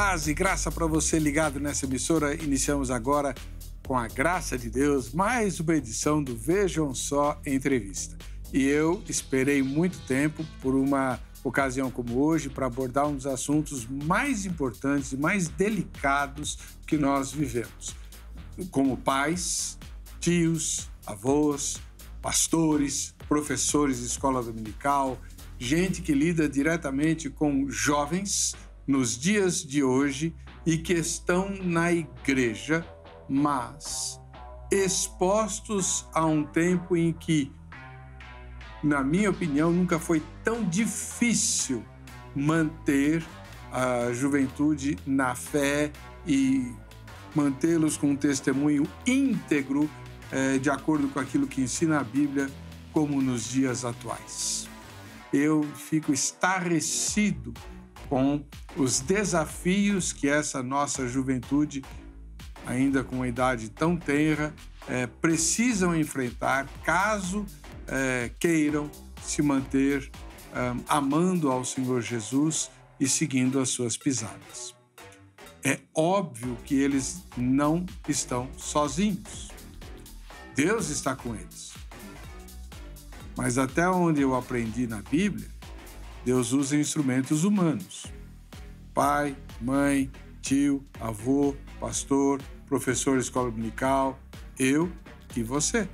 Paz e graça para você ligado nessa emissora. Iniciamos agora, com a graça de Deus, mais uma edição do Vejam Só Entrevista. E eu esperei muito tempo por uma ocasião como hoje para abordar um dos assuntos mais importantes e mais delicados que nós vivemos. Como pais, tios, avós, pastores, professores de escola dominical, gente que lida diretamente com jovens nos dias de hoje e que estão na igreja, mas expostos a um tempo em que, na minha opinião, nunca foi tão difícil manter a juventude na fé e mantê-los com um testemunho íntegro de acordo com aquilo que ensina a Bíblia, como nos dias atuais. Eu fico estarrecido com os desafios que essa nossa juventude, ainda com uma idade tão tenra, precisam enfrentar caso queiram se manter amando ao Senhor Jesus e seguindo as suas pisadas. É óbvio que eles não estão sozinhos. Deus está com eles. Mas até onde eu aprendi na Bíblia, Deus usa instrumentos humanos. Pai, mãe, tio, avô, pastor, professor de escola dominical, eu e você.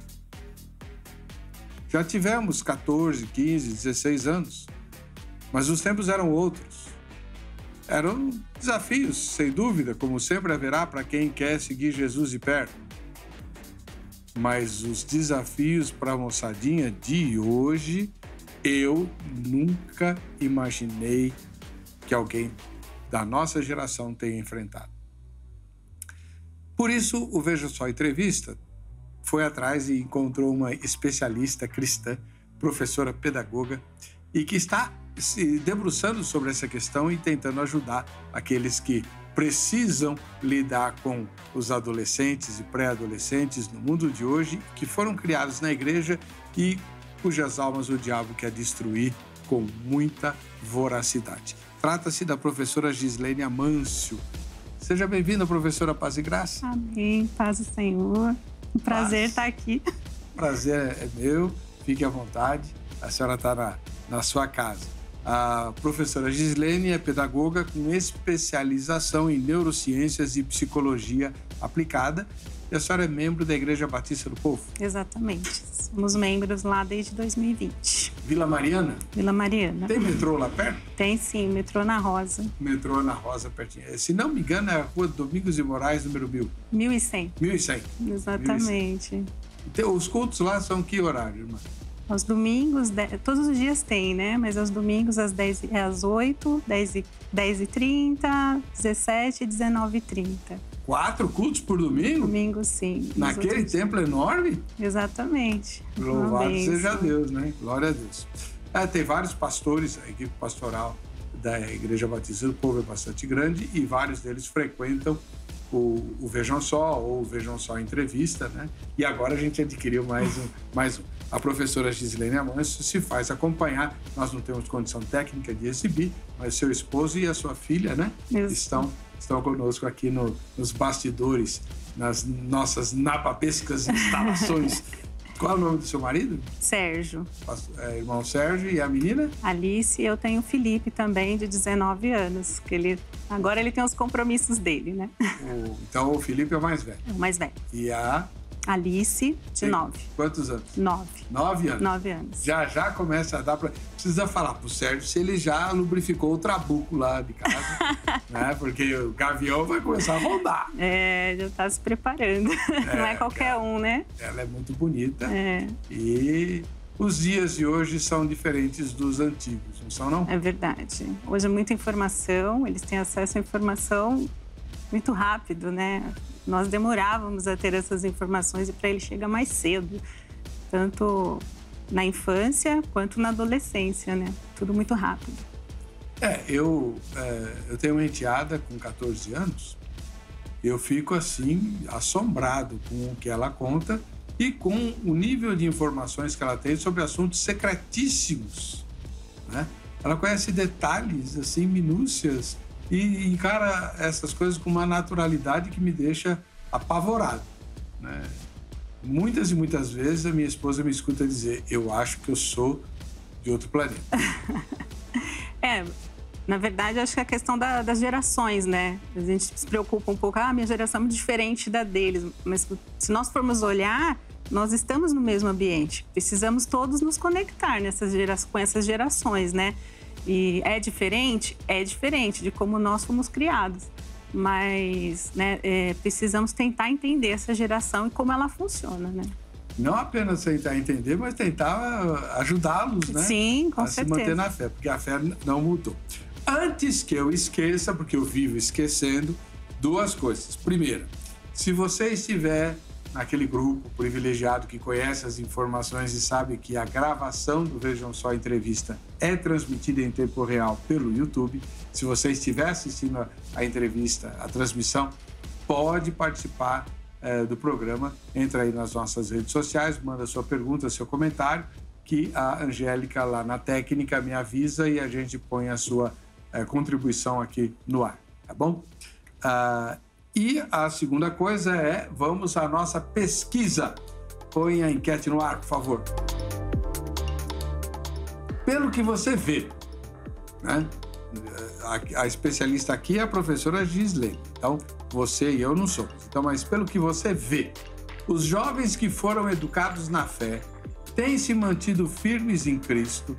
Já tivemos 14, 15, 16 anos, mas os tempos eram outros. Eram desafios, sem dúvida, como sempre haverá para quem quer seguir Jesus de perto. Mas os desafios para a moçadinha de hoje, eu nunca imaginei que alguém da nossa geração tenha enfrentado. Por isso, o Veja Só Entrevista foi atrás e encontrou uma especialista cristã, professora pedagoga, e que está se debruçando sobre essa questão e tentando ajudar aqueles que precisam lidar com os adolescentes e pré-adolescentes no mundo de hoje, que foram criados na igreja e cujas almas o diabo quer destruir com muita voracidade. Trata-se da professora Gislene Amâncio. Seja bem-vinda, professora. Paz e graça. Amém. Paz do Senhor. Um prazer estar aqui. Prazer é meu. Fique à vontade. A senhora está na sua casa. A professora Gislene é pedagoga com especialização em neurociências e psicologia aplicada. E a senhora é membro da Igreja Batista do Povo? Exatamente. Somos membros lá desde 2020. Vila Mariana? Vila Mariana. Tem metrô lá perto? Tem sim, metrô na Rosa. Metrô na Rosa, pertinho. Se não me engano, é a rua Domingos de Moraes, número 1000. 1100. 1100. Exatamente. 1100. Então, os cultos lá são que horário, irmã? Aos domingos, todos os dias tem, né? Mas aos domingos, às 8, 10h30, 17 e 19h30. 4 cultos por domingo? Domingo, sim. Naquele templo enorme? Exatamente. Louvado seja Deus, né? Glória a Deus. Tem vários pastores, a equipe pastoral da Igreja Batista do Povo é bastante grande e vários deles frequentam o Vejam Só ou o Vejam Só Entrevista, né? E agora a gente adquiriu mais um. A professora Gislene Amâncio se faz acompanhar. Nós não temos condição técnica de exibir, mas seu esposo e a sua filha, né? Estão conosco aqui nos bastidores, nas nossas napapescas instalações. Qual é o nome do seu marido? Sérgio. Irmão Sérgio. E a menina? Alice. Eu tenho o Felipe também, de 19 anos. Agora ele tem os compromissos dele, né? Então o Felipe é o mais velho. É o mais velho. E a Alice, de 9. Quantos anos? 9. 9 anos? 9 anos. Já começa a dar para... Precisa falar pro Sérgio se ele já lubrificou o trabuco lá de casa, né? Porque o gavião vai começar a rodar. Já tá se preparando. Não é qualquer um, né? Ela é muito bonita. E os dias de hoje são diferentes dos antigos, não são, não? É verdade. Hoje é muita informação, eles têm acesso à informação muito rápido, né? Nós demorávamos a ter essas informações e para ele chega mais cedo, tanto na infância quanto na adolescência, né? Tudo muito rápido. Eu tenho uma enteada com 14 anos, eu fico assim assombrado com o que ela conta e com o nível de informações que ela tem sobre assuntos secretíssimos, né? Ela conhece detalhes, assim, minúcias e encara essas coisas com uma naturalidade que me deixa apavorado, né? Muitas e muitas vezes a minha esposa me escuta dizer: eu acho que eu sou de outro planeta. Na verdade, acho que é a questão das gerações, né? A gente se preocupa um pouco, minha geração é muito diferente da deles. Mas se nós formos olhar, nós estamos no mesmo ambiente. Precisamos todos nos conectar com essas gerações, né? E é diferente de como nós fomos criados. Mas, né, precisamos tentar entender essa geração e como ela funciona, né? Não apenas tentar entender, mas tentar ajudá-los, né? Sim, com a certeza. se manter na fé, porque a fé não mudou. Antes que eu esqueça, porque eu vivo esquecendo, duas coisas. Primeiro, se você estiver naquele grupo privilegiado que conhece as informações e sabe que a gravação do Vejam Só Entrevista é transmitida em tempo real pelo YouTube, se você estiver assistindo a entrevista, a transmissão, pode participar do programa. Entra aí nas nossas redes sociais, manda sua pergunta, seu comentário, que a Angélica lá na técnica me avisa e a gente põe a sua contribuição aqui no ar, tá bom? E a segunda coisa vamos à nossa pesquisa. Põe a enquete no ar, por favor. Pelo que você vê, né? A especialista aqui é a professora Gislene. Então, você e eu não somos. Então, mas pelo que você vê, os jovens que foram educados na fé têm se mantido firmes em Cristo,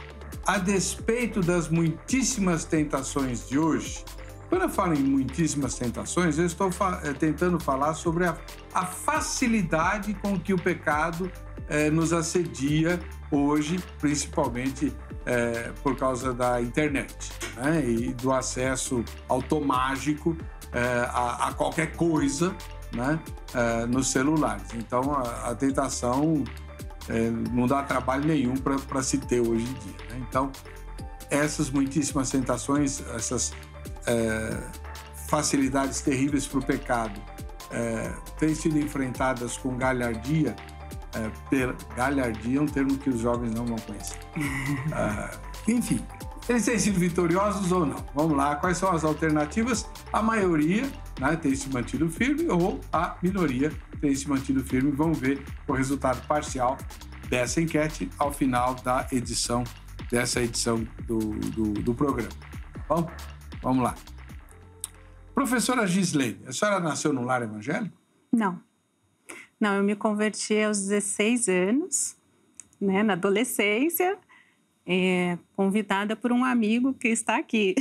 a despeito das muitíssimas tentações de hoje. Quando eu falo em muitíssimas tentações, eu estou tentando falar sobre a facilidade com que o pecado nos assedia hoje, principalmente por causa da internet, né? E do acesso automático a qualquer coisa, né? Nos celulares. Então, a tentação não dá trabalho nenhum para se ter hoje em dia, né? Então, essas muitíssimas tentações, essas facilidades terríveis para o pecado têm sido enfrentadas com galhardia. Galhardia é um termo que os jovens não vão conhecer. Enfim, eles têm sido vitoriosos ou não? Vamos lá, quais são as alternativas? A maioria, né, tem se mantido firme, ou a minoria tem se mantido firme. Vamos ver o resultado parcial dessa enquete ao final dessa edição do programa. Bom, vamos lá. Professora Gislene, a senhora nasceu num lar evangélico? Não, eu me converti aos 16 anos, né, na adolescência, convidada por um amigo que está aqui.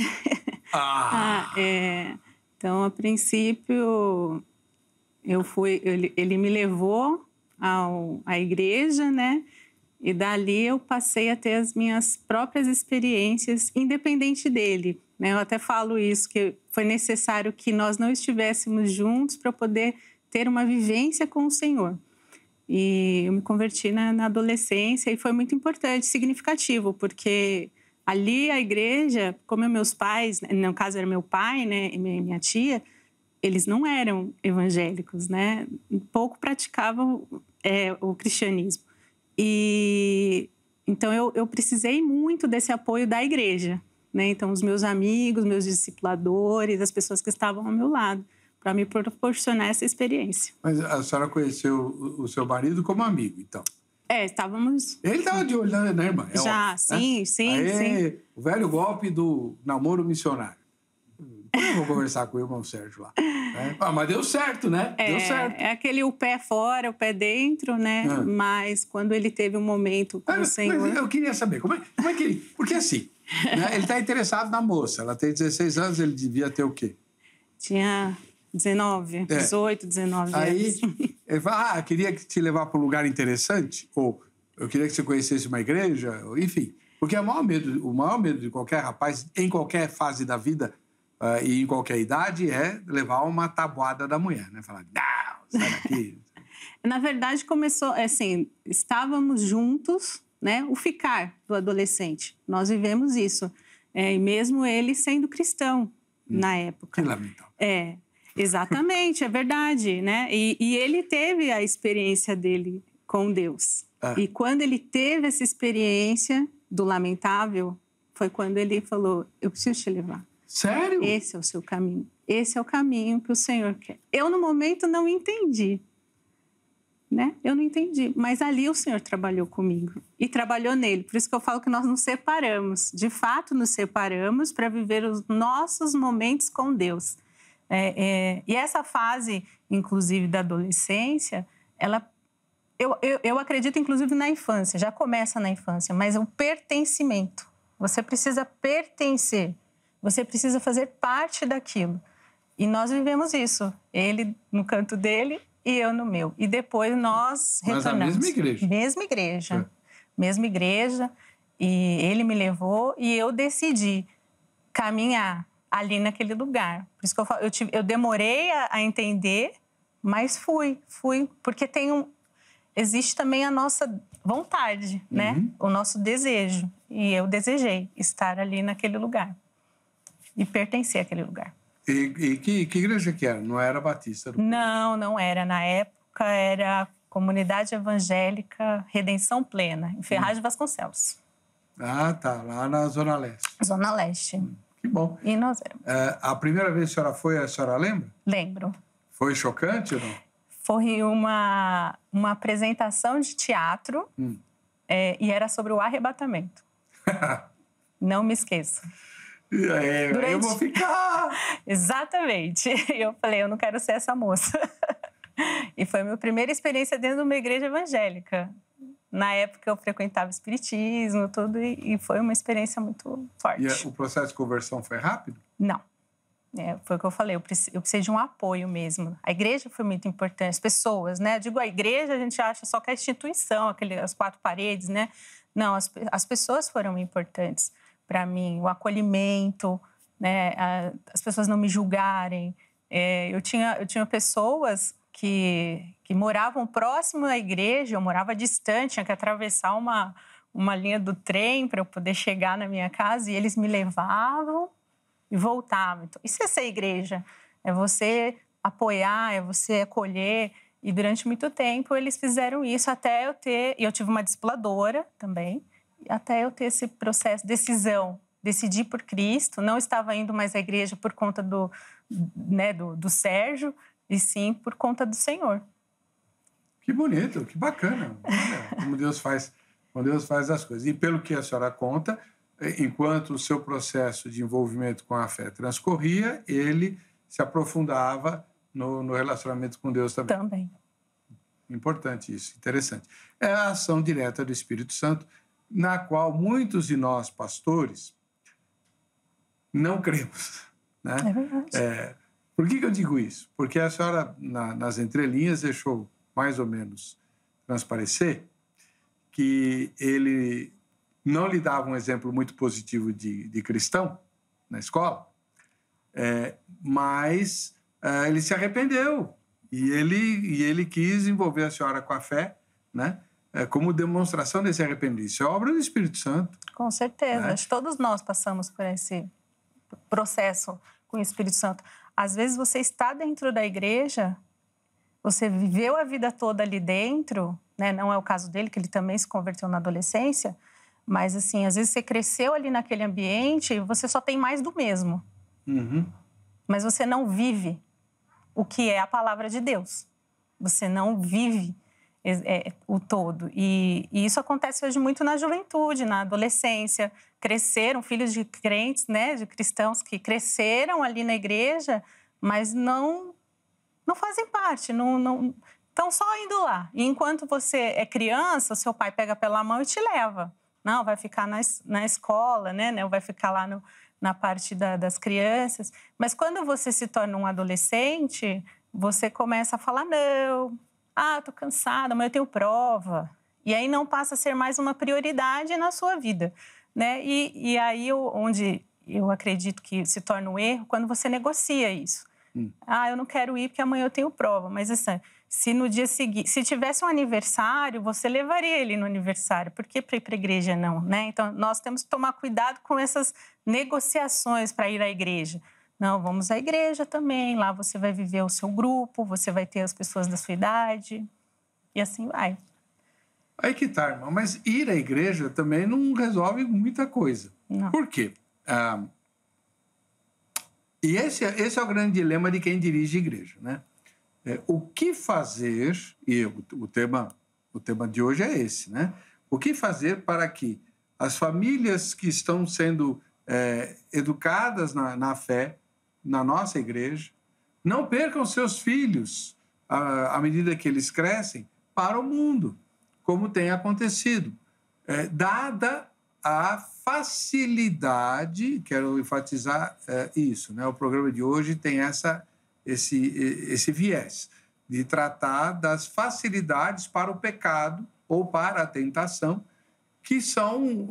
Então, a princípio, ele me levou à igreja, né? E dali eu passei a ter as minhas próprias experiências, independente dele, né? Eu até falo isso, que foi necessário que nós não estivéssemos juntos para poder ter uma vivência com o Senhor. E eu me converti na adolescência e foi muito importante, significativo, porque ali a igreja, como meus pais, no caso era meu pai, né, e minha tia, eles não eram evangélicos, né? Pouco praticavam o cristianismo. E então eu precisei muito desse apoio da igreja, né? Então os meus amigos, meus discipuladores, as pessoas que estavam ao meu lado, para me proporcionar essa experiência. Mas a senhora conheceu o seu marido como amigo, então? Estávamos... Ele estava de olho na irmã, já, óbvio, sim. O velho golpe do namoro missionário. Eu vou conversar com o irmão Sérgio lá. Né? Mas deu certo, né? Deu certo. É aquele o pé fora, o pé dentro, né? Mas quando ele teve um momento com o Senhor... Mas eu queria saber, como é que ele... Porque assim, né, ele está interessado na moça. Ela tem 16 anos, ele devia ter o quê? Tinha 18, 19 anos. Aí ele fala, queria te levar para um lugar interessante, ou eu queria que você conhecesse uma igreja, enfim. Porque o maior medo de qualquer rapaz, em qualquer fase da vida e em qualquer idade, é levar uma tabuada da mulher, né? Falar, não, sai daqui. Na verdade, começou assim, estávamos juntos, né? O ficar do adolescente. Nós vivemos isso. E mesmo ele sendo cristão na época. Que lamentável. Exatamente, é verdade, né? E ele teve a experiência dele com Deus. E quando ele teve essa experiência do lamentável, foi quando ele falou, eu preciso te levar. Sério? Esse é o seu caminho. Esse é o caminho que o Senhor quer. Eu, no momento, não entendi. Né? Eu não entendi. Mas ali o Senhor trabalhou comigo. E trabalhou nele. Por isso que eu falo que nós nos separamos. De fato, nos separamos para viver os nossos momentos com Deus. E essa fase, inclusive, da adolescência, eu acredito, inclusive, na infância. Já começa na infância. Mas o pertencimento. Você precisa pertencer. Você precisa fazer parte daquilo. E nós vivemos isso. Ele no canto dele e eu no meu. E depois nós retornamos. Mas a mesma igreja? Mesma igreja. Mesma igreja. E ele me levou e eu decidi caminhar ali naquele lugar. Por isso que eu demorei a entender, mas fui. Porque existe também a nossa vontade, né? O nosso desejo. E eu desejei estar ali naquele lugar. E pertencer àquele lugar. E que igreja que era? Não era Batista? Não era. Na época era Comunidade Evangélica Redenção Plena, em Ferraz de Vasconcelos. Ah, tá. Lá na Zona Leste. Zona Leste. Que bom. E nós éramos. A primeira vez que a senhora lembra? Lembro. Foi chocante ou não? Foi uma apresentação de teatro e era sobre o arrebatamento. Não me esqueço. Eu vou ficar... Exatamente. Eu falei, eu não quero ser essa moça. E foi a minha primeira experiência dentro de uma igreja evangélica. Na época eu frequentava espiritismo, tudo, e foi uma experiência muito forte. E o processo de conversão foi rápido? Não. Foi o que eu falei, eu precisei de um apoio mesmo. A igreja foi muito importante, as pessoas, né? Eu digo, a igreja a gente acha só que a instituição, as quatro paredes, né? Não, as pessoas foram importantes para mim, o acolhimento, né? As pessoas não me julgarem. Eu tinha pessoas que moravam próximo à igreja, eu morava distante, tinha que atravessar uma linha do trem para eu poder chegar na minha casa, e eles me levavam e voltavam. Então, isso é ser igreja, é você apoiar, é você acolher. E durante muito tempo eles fizeram isso até eu ter... E eu tive uma discipuladora também, até eu ter esse processo, decisão, decidi por Cristo, não estava indo mais à igreja por conta do Sérgio, e sim por conta do Senhor. Que bonito, que bacana. Olha, como Deus faz as coisas. E pelo que a senhora conta, enquanto o seu processo de envolvimento com a fé transcorria, ele se aprofundava no relacionamento com Deus também. Também. Importante isso, interessante. É a ação direta do Espírito Santo, na qual muitos de nós, pastores, não cremos. Né? É verdade. Por que eu digo isso? Porque a senhora, nas entrelinhas, deixou mais ou menos transparecer que ele não lhe dava um exemplo muito positivo de cristão na escola, mas ele se arrependeu e ele quis envolver a senhora com a fé, né? Como demonstração desse arrependimento. Isso é obra do Espírito Santo. Com certeza. Né? Acho que todos nós passamos por esse processo com o Espírito Santo. Às vezes você está dentro da igreja, você viveu a vida toda ali dentro, né? Não é o caso dele, que ele também se converteu na adolescência, mas assim, às vezes você cresceu ali naquele ambiente e você só tem mais do mesmo. Mas você não vive o que é a palavra de Deus. Você não vive o todo. E isso acontece hoje muito na juventude, na adolescência. Cresceram filhos de crentes, né, de cristãos que cresceram ali na igreja, mas não fazem parte, não estão só indo lá. E enquanto você é criança, seu pai pega pela mão e te leva. Não, vai ficar na escola, né? Vai ficar lá na parte das crianças. Mas quando você se torna um adolescente, você começa a falar, não, tô cansada, mas eu tenho prova. E aí não passa a ser mais uma prioridade na sua vida, né? E aí onde eu acredito que se torna um erro, quando você negocia isso. Eu não quero ir porque amanhã eu tenho prova. Mas assim, se no dia seguinte, se tivesse um aniversário, você levaria ele no aniversário. Por que para ir para a igreja não, né? Então, nós temos que tomar cuidado com essas negociações para ir à igreja. Não, vamos à igreja também. Lá você vai viver o seu grupo, você vai ter as pessoas da sua idade. E assim vai. Aí que tá, irmão. Mas ir à igreja também não resolve muita coisa. Não. Por quê? E esse é o grande dilema de quem dirige a igreja, né? O que fazer, e o tema de hoje é esse, né? O que fazer para que as famílias que estão sendo educadas na fé, na nossa igreja, não percam seus filhos à medida que eles crescem para o mundo, como tem acontecido, dada a facilidade, quero enfatizar isso, né? O programa de hoje tem esse viés de tratar das facilidades para o pecado ou para a tentação, que são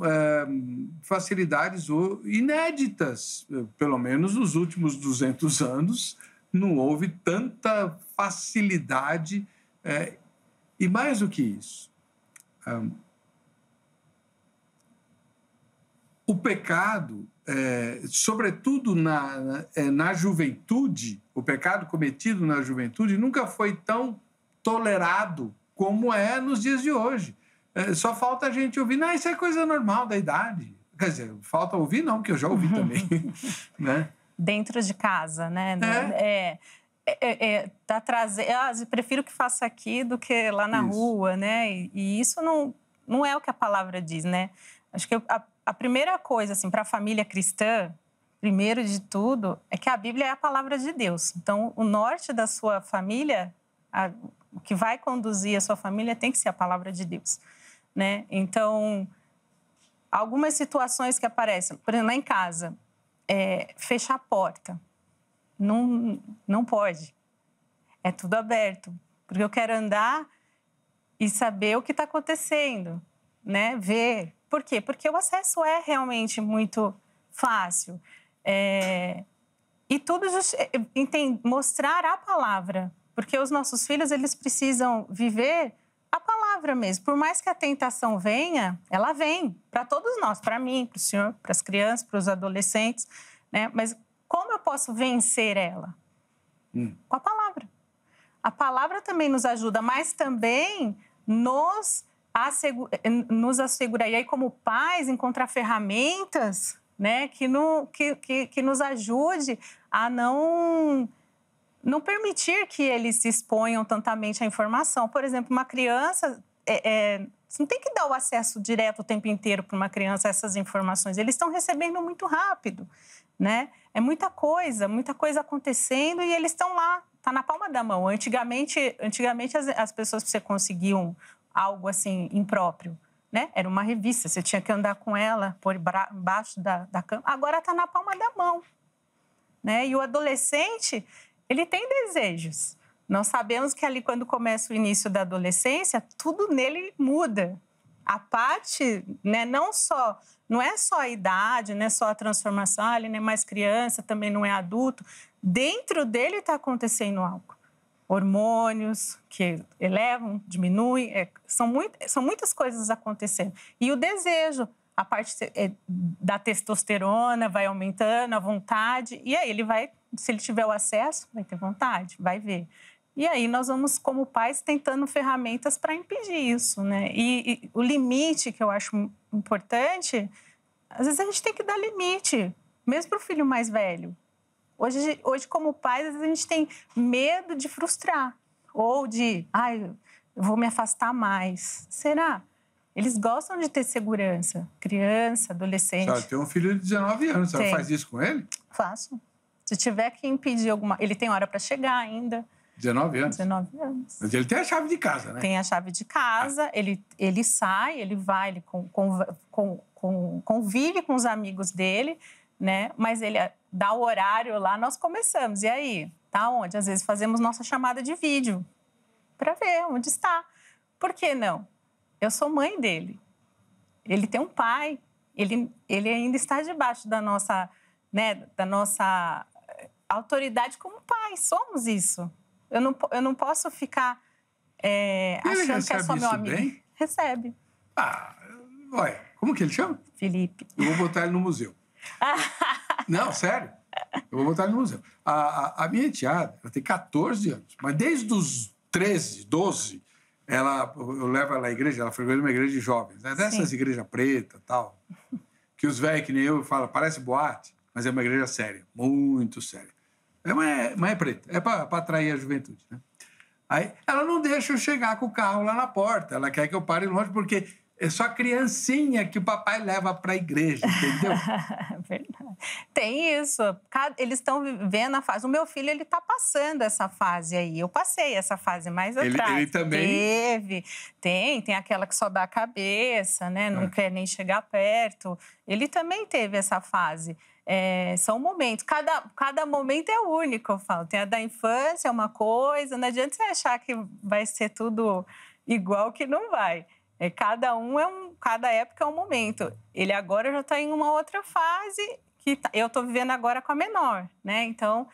facilidades inéditas, pelo menos nos últimos 200 anos, não houve tanta facilidade. E mais do que isso, o pecado, sobretudo na juventude, o pecado cometido na juventude nunca foi tão tolerado como é nos dias de hoje. Só falta a gente ouvir, não, isso é coisa normal da idade. Quer dizer, falta ouvir não, porque eu já ouvi também. Né? Dentro de casa, né? Tá trazendo, eu prefiro que faça aqui do que lá na rua, né? E isso não é o que a palavra diz, né? Acho que a primeira coisa, assim, para a família cristã, primeiro de tudo, é que a Bíblia é a palavra de Deus. Então, o norte da sua família, o que vai conduzir a sua família tem que ser a palavra de Deus, né? Então, algumas situações que aparecem, por exemplo, lá em casa, fechar a porta. Não pode. É tudo aberto. Porque eu quero andar e saber o que está acontecendo, né? Ver. Por quê? Porque o acesso é realmente muito fácil. E tudo mostrar a palavra. Porque os nossos filhos, eles precisam viver a palavra mesmo. Por mais que a tentação venha, ela vem para todos nós, para mim, para o senhor, para as crianças, para os adolescentes, né? Mas como eu posso vencer ela? Com a palavra. A palavra também nos ajuda, mas também nos assegura. E aí, como pais, encontrar ferramentas, né, que nos ajude a não permitir que eles se exponham tantamente à informação. Por exemplo, uma criança... Você não tem que dar o acesso direto o tempo inteiro para uma criança a essas informações. Eles estão recebendo muito rápido, né? É muita coisa acontecendo e eles estão lá, está na palma da mão. Antigamente as pessoas, você conseguiam algo assim impróprio, né? Era uma revista, você tinha que andar com ela por embaixo da cama. Agora está na palma da mão, né? E o adolescente, ele tem desejos. Nós sabemos que ali, quando começa o início da adolescência, tudo nele muda. A parte, né, não é só a idade, não é só a transformação, ele não é mais criança, também não é adulto. Dentro dele está acontecendo algo. Hormônios que elevam, diminuem, são muitas coisas acontecendo. E o desejo, a parte da testosterona vai aumentando, a vontade, e aí ele vai, se ele tiver o acesso, vai ter vontade, vai ver. E aí nós vamos, como pais, tentando ferramentas para impedir isso, né? E o limite que eu acho importante, às vezes a gente tem que dar limite, mesmo para o filho mais velho. Hoje, como pais, às vezes a gente tem medo de frustrar. Ou de, eu vou me afastar mais. Será? Eles gostam de ter segurança. Criança, adolescente. Senhora, tem um filho de 19 anos. Você faz isso com ele? Faço. Se tiver que impedir alguma... Ele tem hora para chegar ainda. 19 anos? 19 anos. Mas ele tem a chave de casa, né? Tem a chave de casa. Ele sai, ele vai, ele convive com os amigos dele, né? Mas ele dá o horário lá, nós começamos. E aí? Tá onde? Às vezes fazemos nossa chamada de vídeo para ver onde está. Por que não? Eu sou mãe dele. Ele tem um pai. Ele ainda está debaixo da nossa, né, autoridade como pai. Somos isso. Eu não posso ficar achando que é só meu amigo. Bem? Recebe. Olha, como que ele chama? Felipe. Eu vou botar ele no museu. Não, sério. Eu vou botar ele no museu. A minha enteada, ela tem 14 anos, mas desde os 13, 12, eu levo ela à igreja, ela frequenta uma igreja de jovens, né? Dessas igrejas pretas e tal, que os velhos que nem eu falam, parece boate. mas é uma igreja séria, muito séria. Mas é preta, é para atrair a juventude, né? Aí ela não deixa eu chegar com o carro lá na porta, ela quer que eu pare longe, porque é só criancinha que o papai leva para a igreja, entendeu? Verdade. Tem isso. Eles estão vivendo a fase. O meu filho, ele está passando essa fase aí. Eu passei essa fase mais atrás. Ele também? Tem aquela que só dá a cabeça, né? Não quer nem chegar perto. Ele também teve essa fase. São momentos. Cada momento é único, eu falo. Tem a da infância, é uma coisa. Não adianta você achar que vai ser tudo igual, que não vai. Cada época é um momento. Ele agora já está em uma outra fase que eu estou vivendo agora com a menor, né? Então,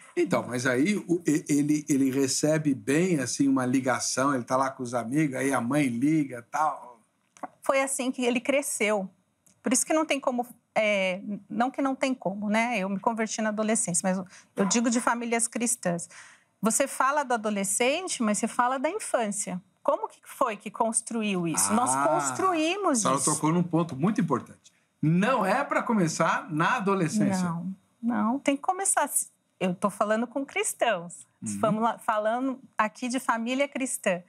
mas aí ele recebe bem assim uma ligação, ele está lá com os amigos, aí a mãe liga e tal. Foi assim que ele cresceu. Por isso que não tem como... não que não tem como, né? Eu me converti na adolescência, mas eu digo de famílias cristãs. Você fala do adolescente, mas você fala da infância. Como que foi que construiu isso? Nós construímos isso. A senhora tocou num ponto muito importante. Não é para começar na adolescência. Não. Tem que começar. Eu estou falando com cristãos. Estamos falando aqui de família cristã.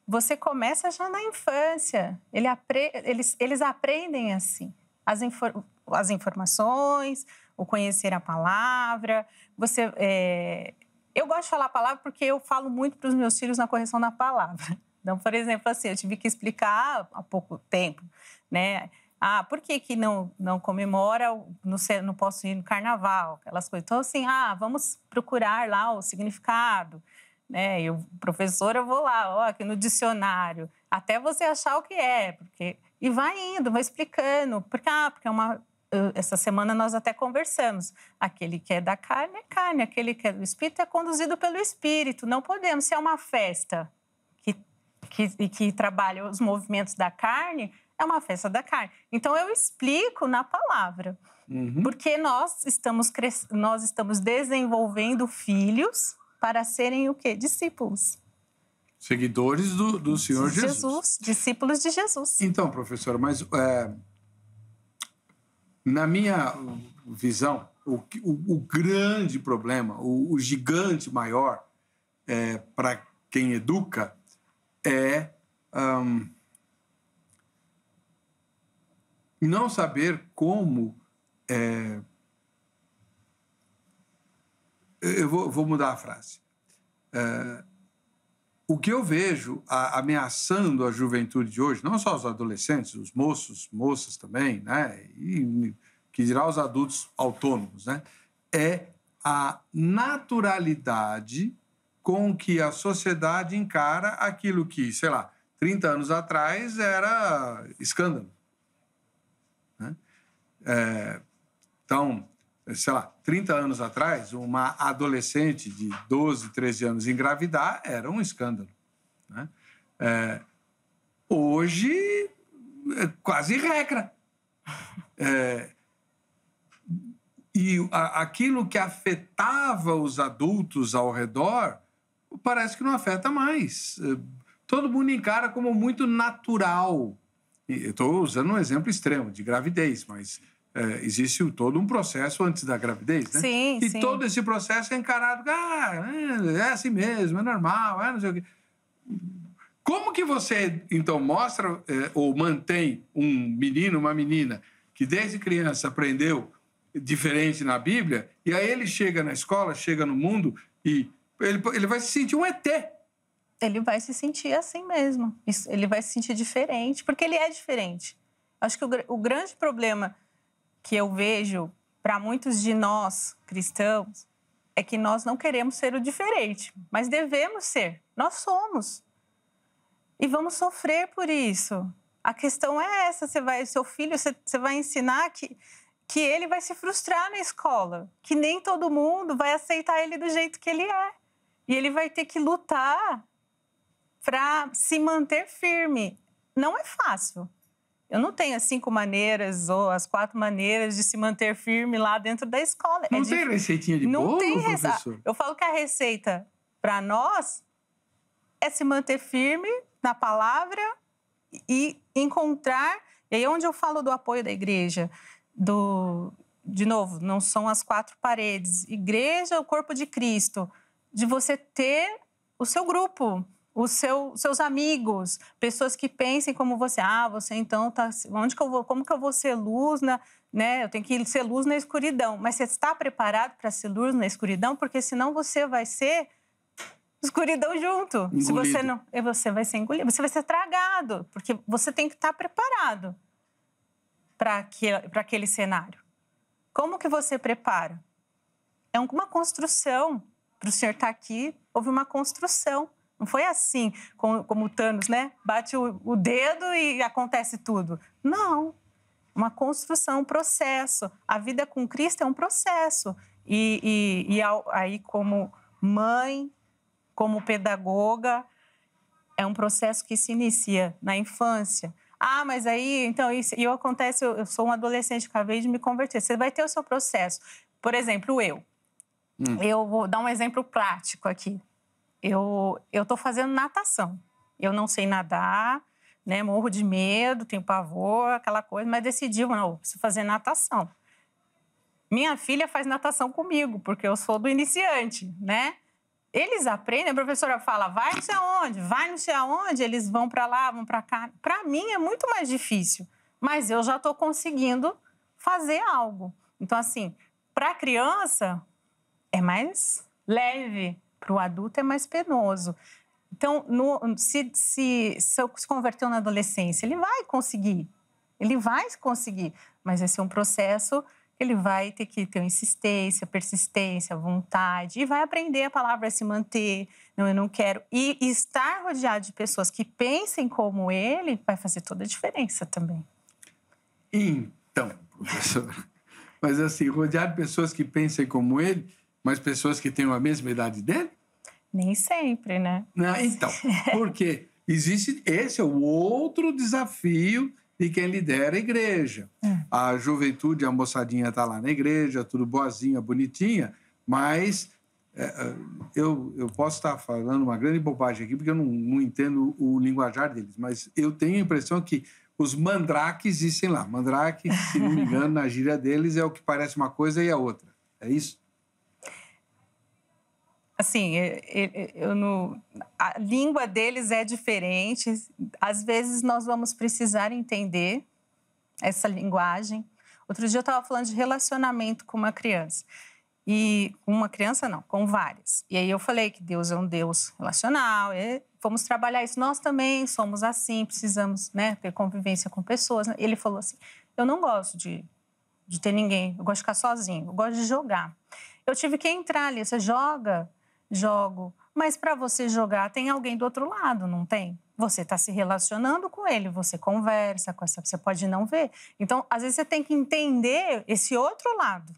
Você começa já na infância. Eles aprendem assim. As informações, o conhecer a palavra. Eu gosto de falar a palavra porque eu falo muito para os meus filhos na correção da palavra. Então, por exemplo, assim, eu tive que explicar há pouco tempo, né? Por que não comemora, não posso ir no carnaval, aquelas coisas. Então, assim, vamos procurar lá o significado, né? Eu, professora, eu vou lá, aqui no dicionário, até você achar o que é, e vai indo, vai explicando, porque essa semana nós até conversamos. Aquele que é da carne é carne, aquele que é do espírito é conduzido pelo espírito. Não podemos, se é uma festa que trabalha os movimentos da carne, é uma festa da carne. Então, eu explico na palavra. Porque nós estamos desenvolvendo filhos para serem o quê? Discípulos. Seguidores do Senhor Jesus. Discípulos de Jesus. Então, professora, mas na minha visão, o grande problema, o gigante maior para quem educa não saber como... Eu vou mudar a frase. O que eu vejo ameaçando a juventude de hoje, não só os adolescentes, os moças também, né? E que dirá os adultos autônomos, né? É a naturalidade com que a sociedade encara aquilo que, 30 anos atrás era escândalo. Né? Então, 30 anos atrás, uma adolescente de 12, 13 anos engravidar era um escândalo. Né? Hoje, é quase regra. E aquilo que afetava os adultos ao redor parece que não afeta mais. Todo mundo encara como muito natural. Eu estou usando um exemplo extremo de gravidez, mas existe todo um processo antes da gravidez, né? Sim. Todo esse processo é encarado, é assim mesmo, é normal, não sei o quê. Como que você, então, mostra ou mantém um menino, uma menina, que desde criança aprendeu diferente na Bíblia, e aí ele chega na escola, chega no mundo, e ele vai se sentir um ET. Ele vai se sentir assim mesmo. Ele vai se sentir diferente, porque ele é diferente. Acho que o grande problema que eu vejo para muitos de nós, cristãos, é que nós não queremos ser o diferente, mas devemos ser. Nós somos. E vamos sofrer por isso. A questão é essa, seu filho, você vai ensinar que ele vai se frustrar na escola, que nem todo mundo vai aceitar ele do jeito que ele é. E ele vai ter que lutar para se manter firme. Não é fácil. Eu não tenho as 5 maneiras ou as 4 maneiras de se manter firme lá dentro da escola. Não tem receitinha de bolo, professor? Eu falo que a receita para nós é se manter firme na palavra e encontrar... E aí onde eu falo do apoio da igreja, de novo, não são as 4 paredes. Igreja, o corpo de Cristo. De você ter o seu grupo, seus amigos, pessoas que pensem como você. Você então tá... Como que eu vou ser luz né? Eu tenho que ser luz na escuridão. Mas você está preparado para ser luz na escuridão? Porque senão você vai ser escuridão junto. Engolido. Se você não, você vai ser engolido, você vai ser tragado, porque você tem que estar preparado para aquele cenário. Como que você prepara? É uma construção. Para o senhor estar aqui, houve uma construção. Não foi assim, como o Thanos, né? Bate o dedo e acontece tudo. Não. Uma construção, um processo. A vida com Cristo é um processo. E aí, como mãe, como pedagoga, é um processo que se inicia na infância. Mas aí, então, isso acontece, eu sou um adolescente, acabei de me converter. Você vai ter o seu processo. Por exemplo, eu. Eu vou dar um exemplo prático aqui. Eu estou fazendo natação. Eu não sei nadar, né? Morro de medo, tenho pavor, aquela coisa, mas decidi, não, preciso fazer natação. Minha filha faz natação comigo, porque eu sou do iniciante, né? Eles aprendem, a professora fala, vai não sei aonde, vai não sei aonde, eles vão para lá, vão para cá. Para mim é muito mais difícil, mas eu já estou conseguindo fazer algo. Então, assim, para a criança é mais leve, para o adulto é mais penoso. Então, se converteu na adolescência, ele vai conseguir, mas esse é um processo que ele vai ter que ter insistência, persistência, vontade, e vai aprender a palavra se manter, não, eu não quero. E estar rodeado de pessoas que pensem como ele vai fazer toda a diferença também. Então, professora, mas assim, rodeado de pessoas que pensem como ele, mas pessoas que tenham a mesma idade dele? Nem sempre, né? Então, porque esse é o outro desafio de quem lidera a igreja. A juventude, a moçadinha está lá na igreja, tudo boazinha, bonitinha, mas eu posso estar falando uma grande bobagem aqui, porque eu não entendo o linguajar deles, mas eu tenho a impressão que os mandrakes existem lá. Mandrake, se não me engano, na gíria deles é o que parece uma coisa e a outra. É isso? Assim, a língua deles é diferente. Às vezes, nós vamos precisar entender essa linguagem. Outro dia, eu estava falando de relacionamento com uma criança. E com uma criança, não, com várias. E aí, eu falei que Deus é um Deus relacional. E vamos trabalhar isso. Nós também somos assim, precisamos, né, ter convivência com pessoas. Ele falou assim, eu não gosto de ter ninguém. Eu gosto de ficar sozinho. Eu gosto de jogar. Eu tive que entrar ali. Você joga... Jogo. Mas para você jogar, tem alguém do outro lado, não tem? Você está se relacionando com ele, você conversa com você pode não ver. Então, às vezes, você tem que entender esse outro lado,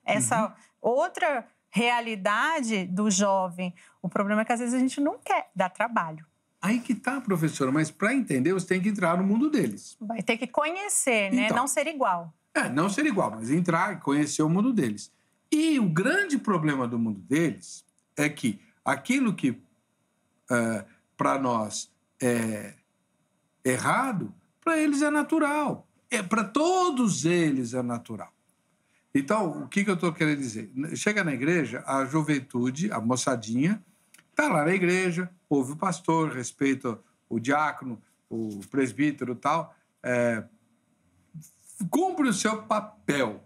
essa outra realidade do jovem. O problema é que, às vezes, a gente não quer dar trabalho. Aí que tá, professora, mas para entender, você tem que entrar no mundo deles. Vai ter que conhecer, né? Então, não ser igual. Não ser igual, mas entrar e conhecer o mundo deles. E o grande problema do mundo deles é que aquilo que para nós é errado, para eles é natural. Para todos eles é natural. Então, o que eu estou querendo dizer? Chega na igreja, a juventude, a moçadinha, está lá na igreja, ouve o pastor, respeita o diácono, o presbítero e tal, cumpre o seu papel.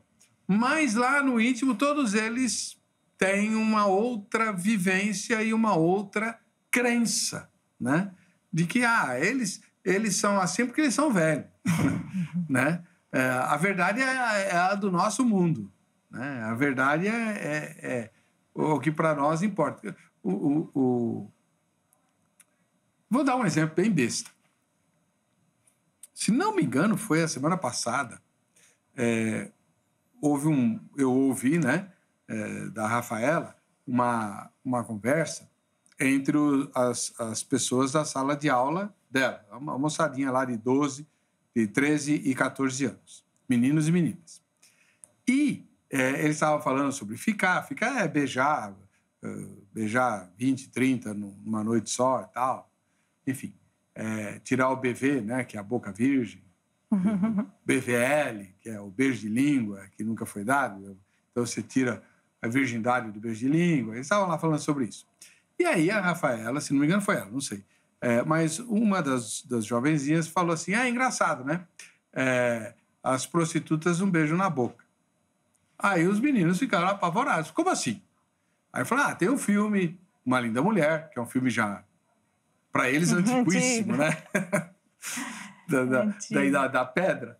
Mas lá no íntimo, todos eles têm uma outra vivência e uma outra crença, né? De que eles são assim porque eles são velhos, né? A verdade é a do nosso mundo, né? A verdade é o que para nós importa. Vou dar um exemplo bem besta. Se não me engano, foi a semana passada, eu ouvi, né, da Rafaela, uma conversa entre as pessoas da sala de aula dela, uma moçadinha lá de 13 e 14 anos, meninos e meninas. E eles estavam falando sobre ficar é beijar 20, 30 numa noite só e tal, enfim, tirar o BV, né, que é a boca virgem, BVL, que é o beijo de língua, que nunca foi dado. Então, você tira a virgindade do beijo de língua. Eles estavam lá falando sobre isso. E aí, a Rafaela, se não me engano, foi ela, não sei. Mas uma das jovenzinhas falou assim, é engraçado, né? As prostitutas não beijam na boca. Aí os meninos ficaram apavorados. Como assim? Aí falaram, tem um filme, Uma Linda Mulher, que é um filme já, para eles, antiquíssimo, né? da Idade da Pedra,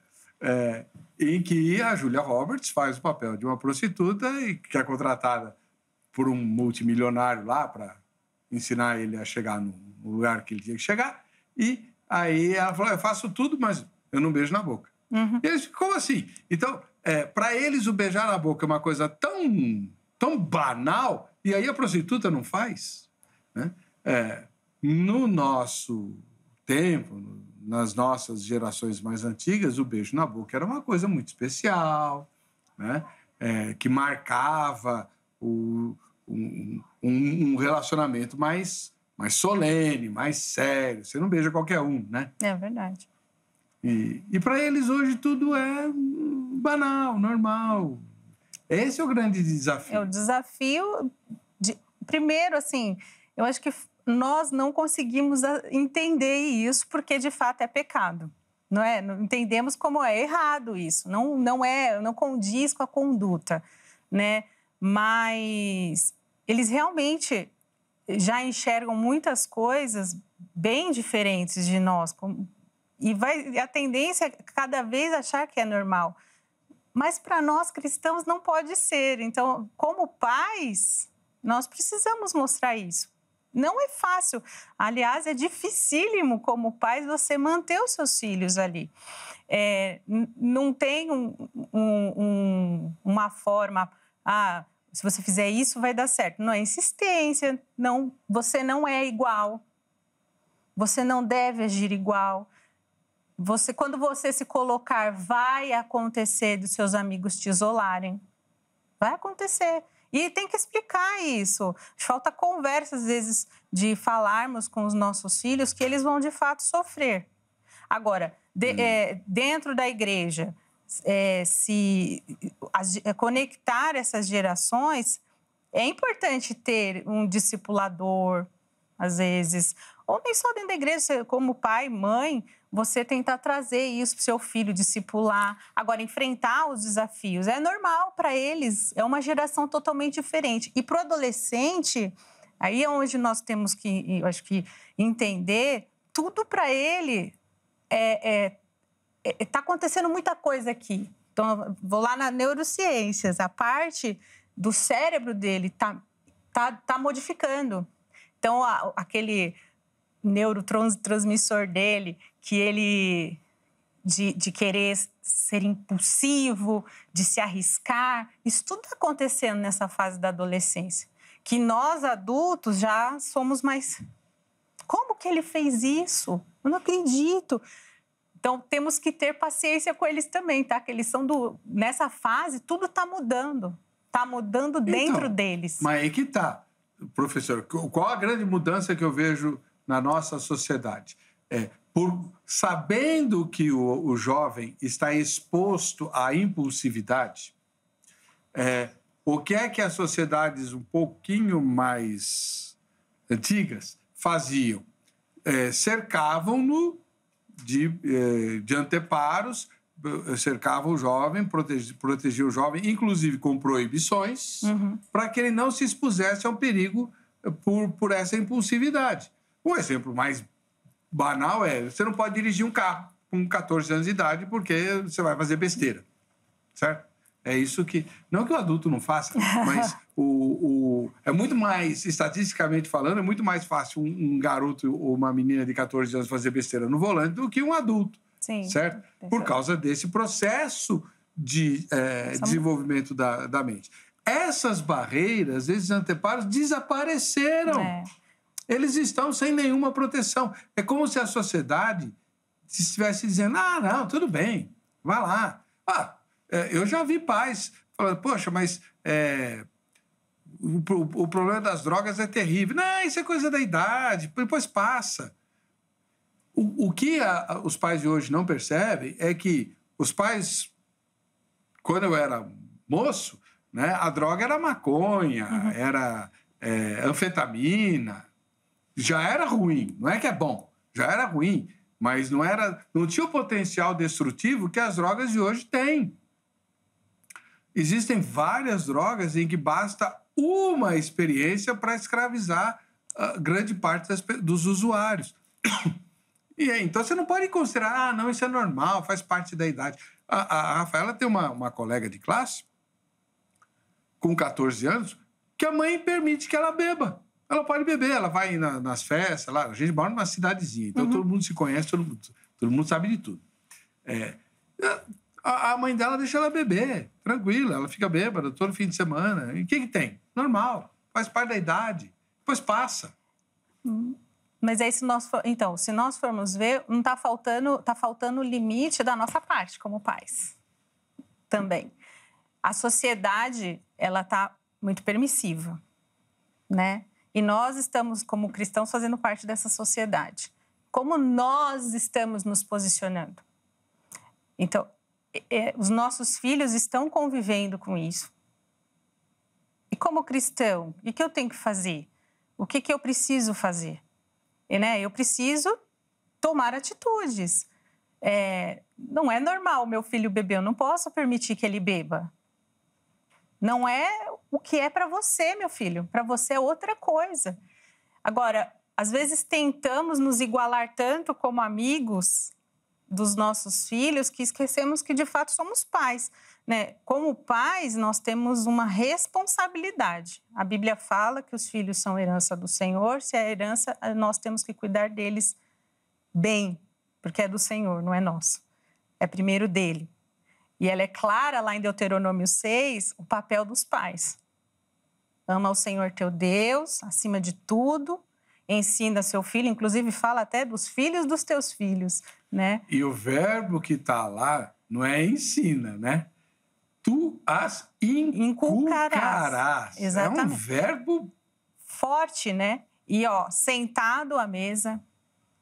em que a Julia Roberts faz o papel de uma prostituta e que é contratada por um multimilionário lá para ensinar ele a chegar no lugar que ele tinha que chegar. E aí ela falou, eu faço tudo, mas eu não beijo na boca. E eles, como assim? Então, para eles, o beijar na boca é uma coisa tão banal, e aí a prostituta não faz, né? No nosso tempo, nas nossas gerações mais antigas, o beijo na boca era uma coisa muito especial, né? Que marcava um relacionamento mais solene, mais sério. Você não beija qualquer um, né? É verdade. E para eles hoje tudo é banal, normal. Esse é o grande desafio. O desafio primeiro, assim, eu acho que nós não conseguimos entender isso porque de fato é pecado, não é? Não entendemos como é errado isso, não condiz com a conduta, né? Mas eles realmente já enxergam muitas coisas bem diferentes de nós e a tendência é cada vez achar que é normal. Mas para nós cristãos não pode ser. Então, como pais, nós precisamos mostrar isso. Não é fácil. Aliás, é dificílimo como pais você manter os seus filhos ali. Não tem uma forma, se você fizer isso vai dar certo. Não é insistência, não, você não é igual. Você não deve agir igual. Quando você se colocar, vai acontecer dos seus amigos te isolarem. Vai acontecer. E tem que explicar isso. Falta conversa, às vezes, de falarmos com os nossos filhos que eles vão, de fato, sofrer. Agora, dentro da igreja, conectar essas gerações, é importante ter um discipulador, às vezes, ou nem só dentro da igreja, como pai, mãe, você tentar trazer isso para o seu filho, discipular. Agora, enfrentar os desafios é normal para eles, é uma geração totalmente diferente. E para o adolescente, aí é onde nós temos que, eu acho que, entender, tudo para ele está acontecendo muita coisa aqui. Então, vou lá na neurociências, a parte do cérebro dele tá modificando. Então, aquele neurotransmissor dele, que ele de querer ser impulsivo, de se arriscar, isso tudo está acontecendo nessa fase da adolescência. Que nós, adultos, já somos mais... Como que ele fez isso? Eu não acredito. Então, temos que ter paciência com eles também, tá? Que eles são nessa fase, tudo está mudando. Está mudando dentro deles. Mas aí que tá. Professor, qual a grande mudança que eu vejo na nossa sociedade? Sabendo que o jovem está exposto à impulsividade, o que é que as sociedades um pouquinho mais antigas faziam? Cercavam-no de anteparos, cercavam o jovem, protegiam o jovem, inclusive com proibições, para que ele não se expusesse ao perigo por essa impulsividade. Um exemplo mais banal você não pode dirigir um carro com 14 anos de idade porque você vai fazer besteira, certo? É isso que... Não que o adulto não faça, mas é muito mais, estatisticamente falando, é muito mais fácil um garoto ou uma menina de 14 anos fazer besteira no volante do que um adulto. Sim, certo? Por causa desse processo de desenvolvimento da mente. Essas barreiras, esses anteparos, desapareceram. Eles estão sem nenhuma proteção. É como se a sociedade estivesse dizendo, não, tudo bem, vai lá. Eu já vi pais falando, poxa, mas o problema das drogas é terrível. Não, isso é coisa da idade, depois passa. O que os pais de hoje não percebem é que os pais, quando eu era moço, né, a droga era maconha, era anfetamina, já era ruim, não é que é bom, já era ruim, mas não tinha o potencial destrutivo que as drogas de hoje têm. Existem várias drogas em que basta uma experiência para escravizar grande parte dos usuários. E aí, então você não pode considerar, não, isso é normal, faz parte da idade. A Rafaela tem uma colega de classe, com 14 anos, que a mãe permite que ela beba. Ela pode beber, ela vai nas festas, lá, a gente mora numa cidadezinha, então todo mundo se conhece, todo mundo sabe de tudo. A mãe dela deixa ela beber, tranquila, ela fica bêbada todo fim de semana. E o que tem? Normal, faz parte da idade, depois passa. Mas aí, se nós formos ver, não tá faltando o limite da nossa parte como pais também. A sociedade, ela tá muito permissiva, né? E nós estamos, como cristãos, fazendo parte dessa sociedade. Como nós estamos nos posicionando? Então, os nossos filhos estão convivendo com isso. E como cristão, o que eu tenho que fazer? O que eu preciso fazer? Eu preciso tomar atitudes. Não é normal o meu filho beber, eu não posso permitir que ele beba. Não é o que é para você, meu filho. Para você é outra coisa. Agora, às vezes tentamos nos igualar tanto como amigos dos nossos filhos que esquecemos que, de fato, somos pais, né? Como pais, nós temos uma responsabilidade. A Bíblia fala que os filhos são herança do Senhor. Se é herança, nós temos que cuidar deles bem, porque é do Senhor, não é nosso. É primeiro dele. E ela é clara lá em Deuteronômio 6, o papel dos pais. Ama o Senhor teu Deus, acima de tudo, ensina seu filho, inclusive fala até dos filhos dos teus filhos, né? E o verbo que está lá não é ensina, né? Tu as inculcarás. Exatamente. É um verbo forte, né? E, sentado à mesa,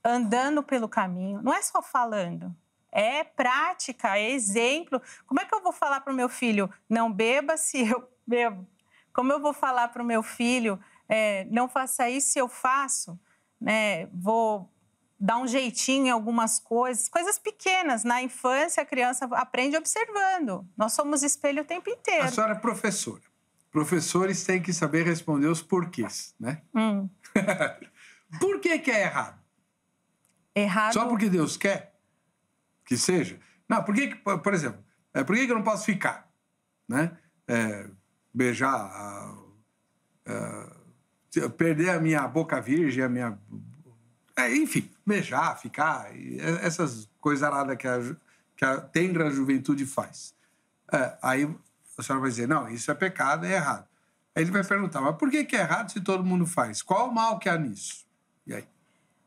andando pelo caminho, não é só falando. É prática, é exemplo. Como é que eu vou falar para o meu filho, não beba se eu bebo? Como eu vou falar para o meu filho, não faça isso se eu faço? Né? Vou dar um jeitinho em algumas coisas pequenas. Na infância, a criança aprende observando. Nós somos espelho o tempo inteiro. A senhora é professora. Professores têm que saber responder os porquês, né? Por que é errado? Errado... Só porque Deus quer? Que seja. Não, por exemplo, por que eu não posso ficar? Né? Beijar, perder a minha boca virgem, enfim, beijar, ficar, essas coisas aradas que a tenra juventude faz. Aí a senhora vai dizer, não, isso é pecado, é errado. Aí ele vai perguntar, mas por que é errado se todo mundo faz? Qual o mal que há nisso? E aí?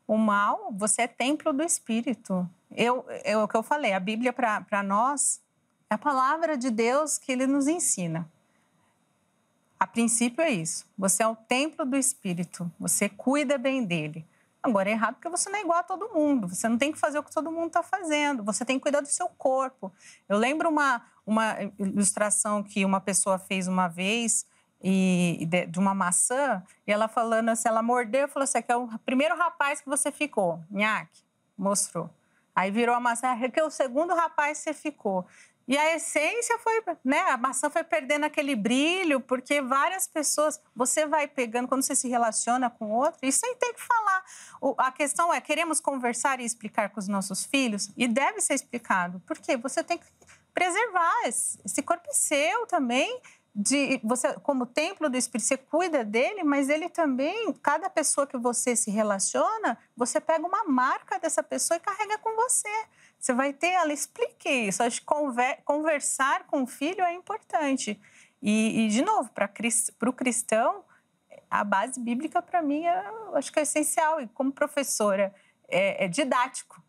O mal, você é templo do Espírito. O que eu falei, a Bíblia para nós é a palavra de Deus que ele nos ensina. A princípio é isso. Você é o templo do Espírito. Você cuida bem dele. Agora é errado porque você não é igual a todo mundo. Você não tem que fazer o que todo mundo está fazendo. Você tem que cuidar do seu corpo. Eu lembro uma ilustração que uma pessoa fez uma vez de uma maçã, e ela falando assim, ela mordeu e falou assim, que é o primeiro rapaz que você ficou. Nhaque, mostrou. Aí virou a maçã, que é o segundo rapaz que você ficou. E a essência foi, né? A maçã foi perdendo aquele brilho, porque várias pessoas, você vai pegando, quando você se relaciona com outro, isso aí tem que falar. A questão é, queremos conversar e explicar com os nossos filhos? E deve ser explicado. Por quê? Você tem que preservar. Esse corpo é seu também. Você, como templo do Espírito, você cuida dele, mas ele também, cada pessoa que você se relaciona, você pega uma marca dessa pessoa e carrega com você. Você vai ter, ela explique isso. Acho que conversar com o filho é importante. E de novo, para o cristão, a base bíblica, para mim, acho que é essencial. E como professora, é didático,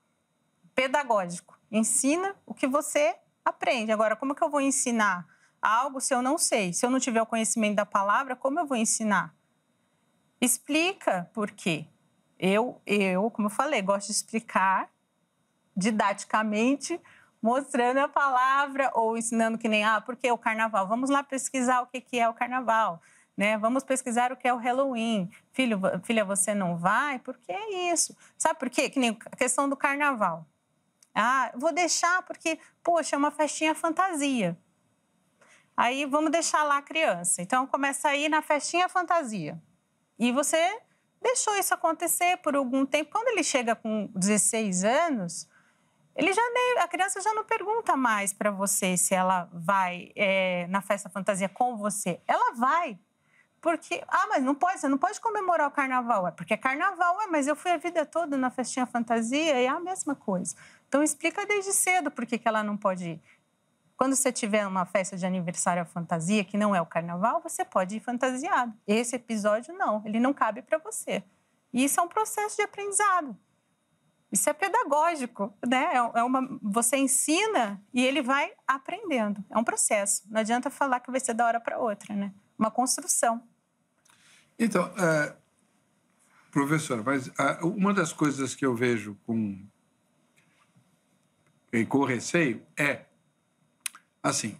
pedagógico. Ensina o que você aprende. Agora, como que eu vou ensinar algo se eu não sei? Se eu não tiver o conhecimento da palavra, como eu vou ensinar? Explica por quê. Eu, como eu falei, gosto de explicar didaticamente, mostrando a palavra ou ensinando que nem, porque o carnaval? Vamos lá pesquisar o que é o carnaval, né? Vamos pesquisar o que é o Halloween. Filha, você não vai? Porque é isso. Sabe por quê? Que nem a questão do carnaval. Vou deixar porque, poxa, é uma festinha fantasia. Aí vamos deixar lá a criança. Então começa a ir na festinha fantasia. E você deixou isso acontecer por algum tempo. Quando ele chega com 16 anos, a criança já não pergunta mais para você se ela vai na festa fantasia com você. Ela vai. Porque, mas não pode, você não pode comemorar o carnaval. Porque é carnaval, mas eu fui a vida toda na festinha fantasia e é a mesma coisa. Então explica desde cedo por que ela não pode ir. Quando você tiver uma festa de aniversário à fantasia, que não é o carnaval, você pode ir fantasiado. Esse episódio, não. Ele não cabe para você. E isso é um processo de aprendizado. Isso é pedagógico, né? Você ensina e ele vai aprendendo. É um processo. Não adianta falar que vai ser da hora para outra, né? Uma construção. Então, professora, mas uma das coisas que eu vejo com receio é assim,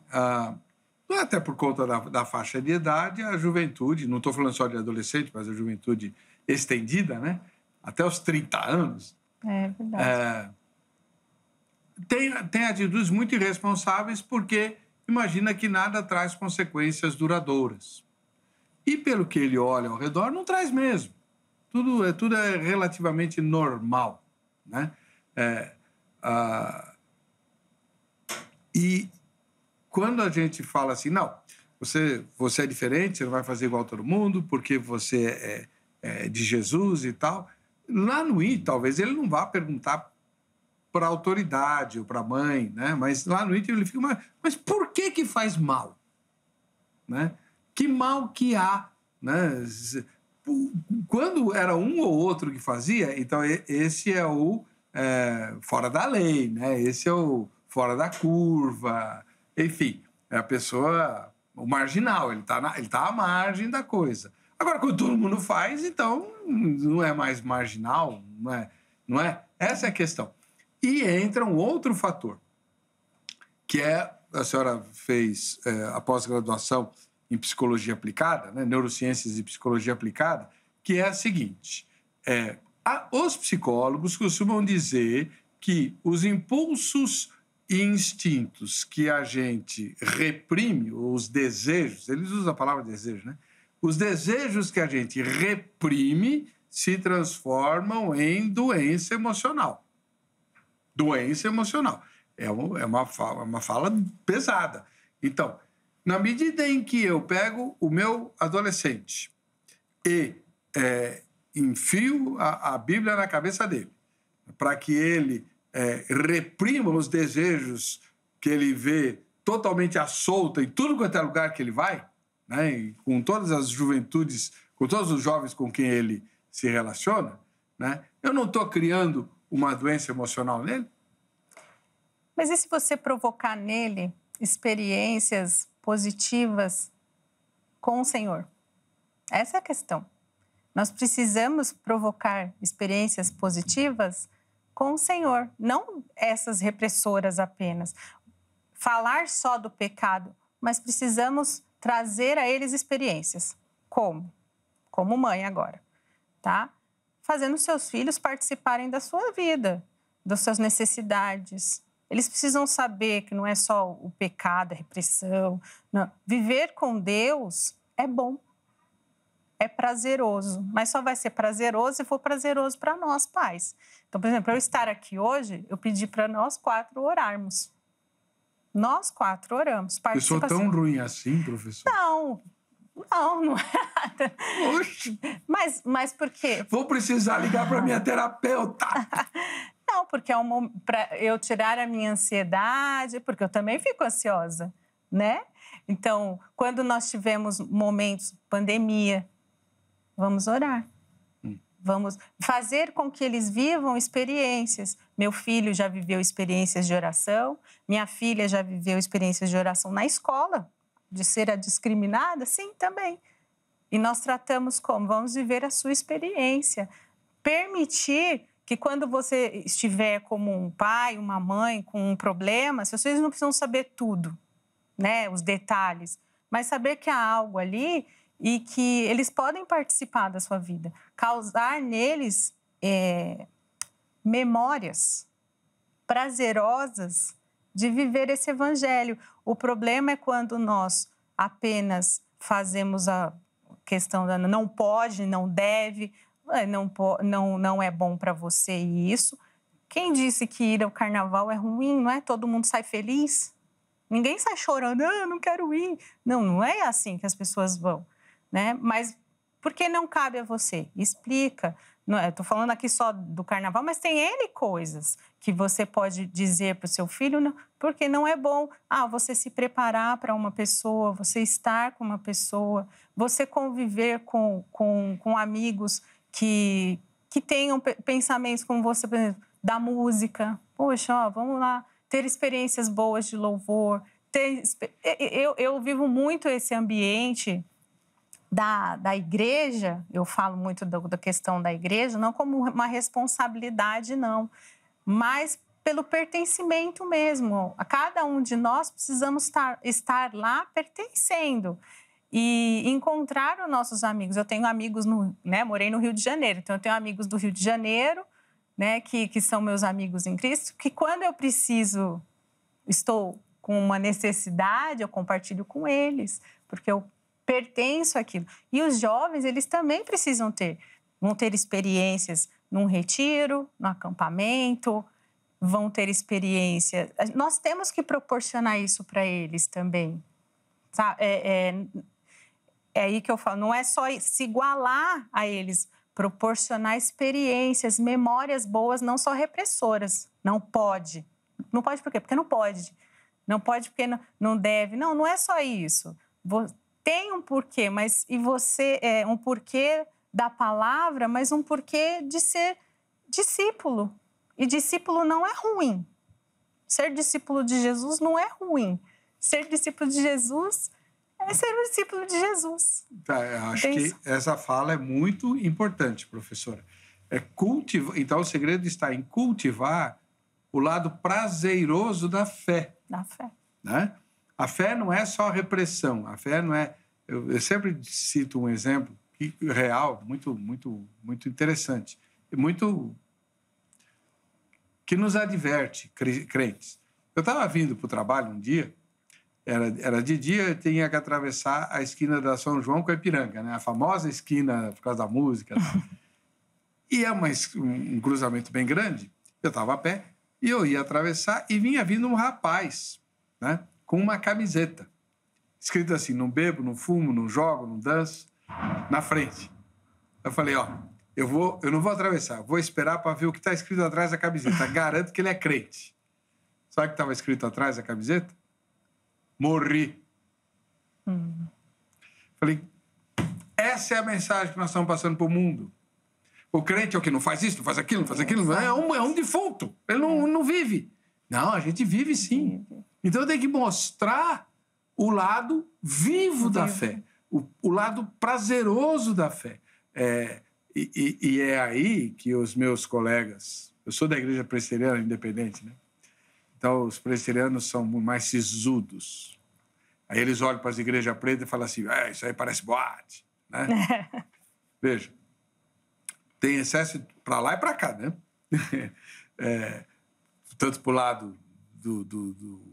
até por conta da faixa de idade, a juventude, não estou falando só de adolescente, mas a juventude estendida, né? Até os 30 anos. É verdade. Tem atitudes muito irresponsáveis porque imagina que nada traz consequências duradouras. E pelo que ele olha ao redor, não traz mesmo. Tudo é relativamente normal, né? E quando a gente fala assim, não, você é diferente, você não vai fazer igual a todo mundo, porque você é de Jesus e tal. Lá no I, talvez ele não vá perguntar para a autoridade ou para a mãe, né? Mas lá no I ele fica, mas por que faz mal? Né? Que mal que há? Né? Quando era um ou outro que fazia, então esse é o fora da lei, né? Esse é o fora da curva. Enfim, é a pessoa, o marginal, ele tá à margem da coisa. Agora, quando todo mundo faz, então não é mais marginal, não é? Essa é a questão. E entra um outro fator, que a senhora fez a pós-graduação em psicologia aplicada, né, neurociências e psicologia aplicada, que é a seguinte, os psicólogos costumam dizer que os impulsos e instintos que a gente reprime, os desejos, eles usam a palavra desejo, né? Os desejos que a gente reprime se transformam em doença emocional. Doença emocional. É uma fala pesada. Então, na medida em que eu pego o meu adolescente e enfio a Bíblia na cabeça dele, para que ele reprima os desejos que ele vê totalmente à solta em tudo quanto é lugar que ele vai, né? E com todas as juventudes, com todos os jovens com quem ele se relaciona, né? Eu não estou criando uma doença emocional nele? Mas e se você provocar nele experiências positivas com o Senhor? Essa é a questão. Nós precisamos provocar experiências positivas com o Senhor, não essas repressoras apenas. Falar só do pecado, mas precisamos trazer a eles experiências. Como? Como mãe agora, tá? Fazendo seus filhos participarem da sua vida, das suas necessidades. Eles precisam saber que não é só o pecado, a repressão. Não. Viver com Deus é bom, é prazeroso, mas só vai ser prazeroso se for prazeroso para nós, pais. Então, por exemplo, eu estar aqui hoje, eu pedi para nós 4 orarmos. Nós 4 oramos. Eu sou tão ruim assim, professor? Não é. Oxe. Mas por quê? Vou precisar ligar para minha terapeuta. Não, porque é para eu tirar a minha ansiedade, porque eu também fico ansiosa, né? Então, quando nós tivemos momentos, pandemia, vamos orar. Vamos fazer com que eles vivam experiências. Meu filho já viveu experiências de oração, minha filha já viveu experiências de oração na escola, de ser a discriminada, sim, também. E nós tratamos como? Vamos viver a sua experiência. permitir que quando você estiver como um pai, uma mãe com um problema, seus filhos não precisam saber tudo, né, os detalhes, mas saber que há algo ali e que eles podem participar da sua vida, causar neles memórias prazerosas de viver esse evangelho. O problema é quando nós apenas fazemos a questão da não pode, não deve, não é bom para você isso. Quem disse que ir ao carnaval é ruim? Não é? Todo mundo sai feliz? Ninguém sai chorando, não quero ir. Não é assim que as pessoas vão, né? Mas por que não cabe a você? Explica. Eu estou falando aqui só do carnaval, mas tem N coisas que você pode dizer para o seu filho, porque não é bom você se preparar para uma pessoa, você estar com uma pessoa, você conviver com amigos que tenham pensamentos como você, por exemplo, da música. Poxa, vamos lá, ter experiências boas de louvor. Eu vivo muito esse ambiente da igreja, eu falo muito da questão da igreja, não como uma responsabilidade, não, mas pelo pertencimento mesmo. A cada um de nós precisamos estar lá pertencendo e encontrar os nossos amigos. Eu tenho amigos, morei no Rio de Janeiro, então eu tenho amigos do Rio de Janeiro, né, que são meus amigos em Cristo, que quando eu estou com uma necessidade, eu compartilho com eles, porque eu pertenço àquilo. E os jovens, eles também vão ter experiências num retiro, no acampamento, vão ter experiência. Nós temos que proporcionar isso para eles também. Sabe? É aí que eu falo, não é só se igualar a eles, proporcionar experiências, memórias boas, não só repressoras. Não pode. Não pode por quê? Porque não pode. Não pode porque não deve. Não é só isso. Tem um porquê, e você um porquê da palavra, mas um porquê de ser discípulo. E discípulo não é ruim. Ser discípulo de Jesus não é ruim. Ser discípulo de Jesus é ser um discípulo de Jesus. Eu acho que essa fala é muito importante, professora. Então, o segredo está em cultivar o lado prazeroso da fé. Da fé. Né? A fé não é só repressão. A fé não é... Eu sempre cito um exemplo real, muito, muito, muito interessante. Que nos adverte, crentes. Eu estava vindo para o trabalho um dia, era de dia, eu tinha que atravessar a esquina da São João com a Ipiranga, né? A famosa esquina por causa da música. E é um cruzamento bem grande. Eu estava a pé e eu ia atravessar e vinha vindo um rapaz, né? Com uma camiseta, escrito assim, não bebo, não fumo, não jogo, não danço, na frente. Eu falei, eu não vou atravessar, vou esperar para ver o que está escrito atrás da camiseta. Garanto que ele é crente. Sabe o que estava escrito atrás da camiseta? Morri. Falei, essa é a mensagem que nós estamos passando para o mundo. O crente é o que? Não faz isso, não faz aquilo, não faz aquilo. É um defunto, ele não vive. Não, a gente vive sim. Então tem que mostrar o lado vivo da fé, o lado prazeroso da fé. E é aí que os meus colegas... Eu sou da Igreja Presbiteriana Independente, né? Então, os presbiterianos são mais sisudos. Aí eles olham para as igrejas pretas e falam assim, isso aí parece boate, né? Veja, tem excesso para lá e para cá, né? Tanto para o lado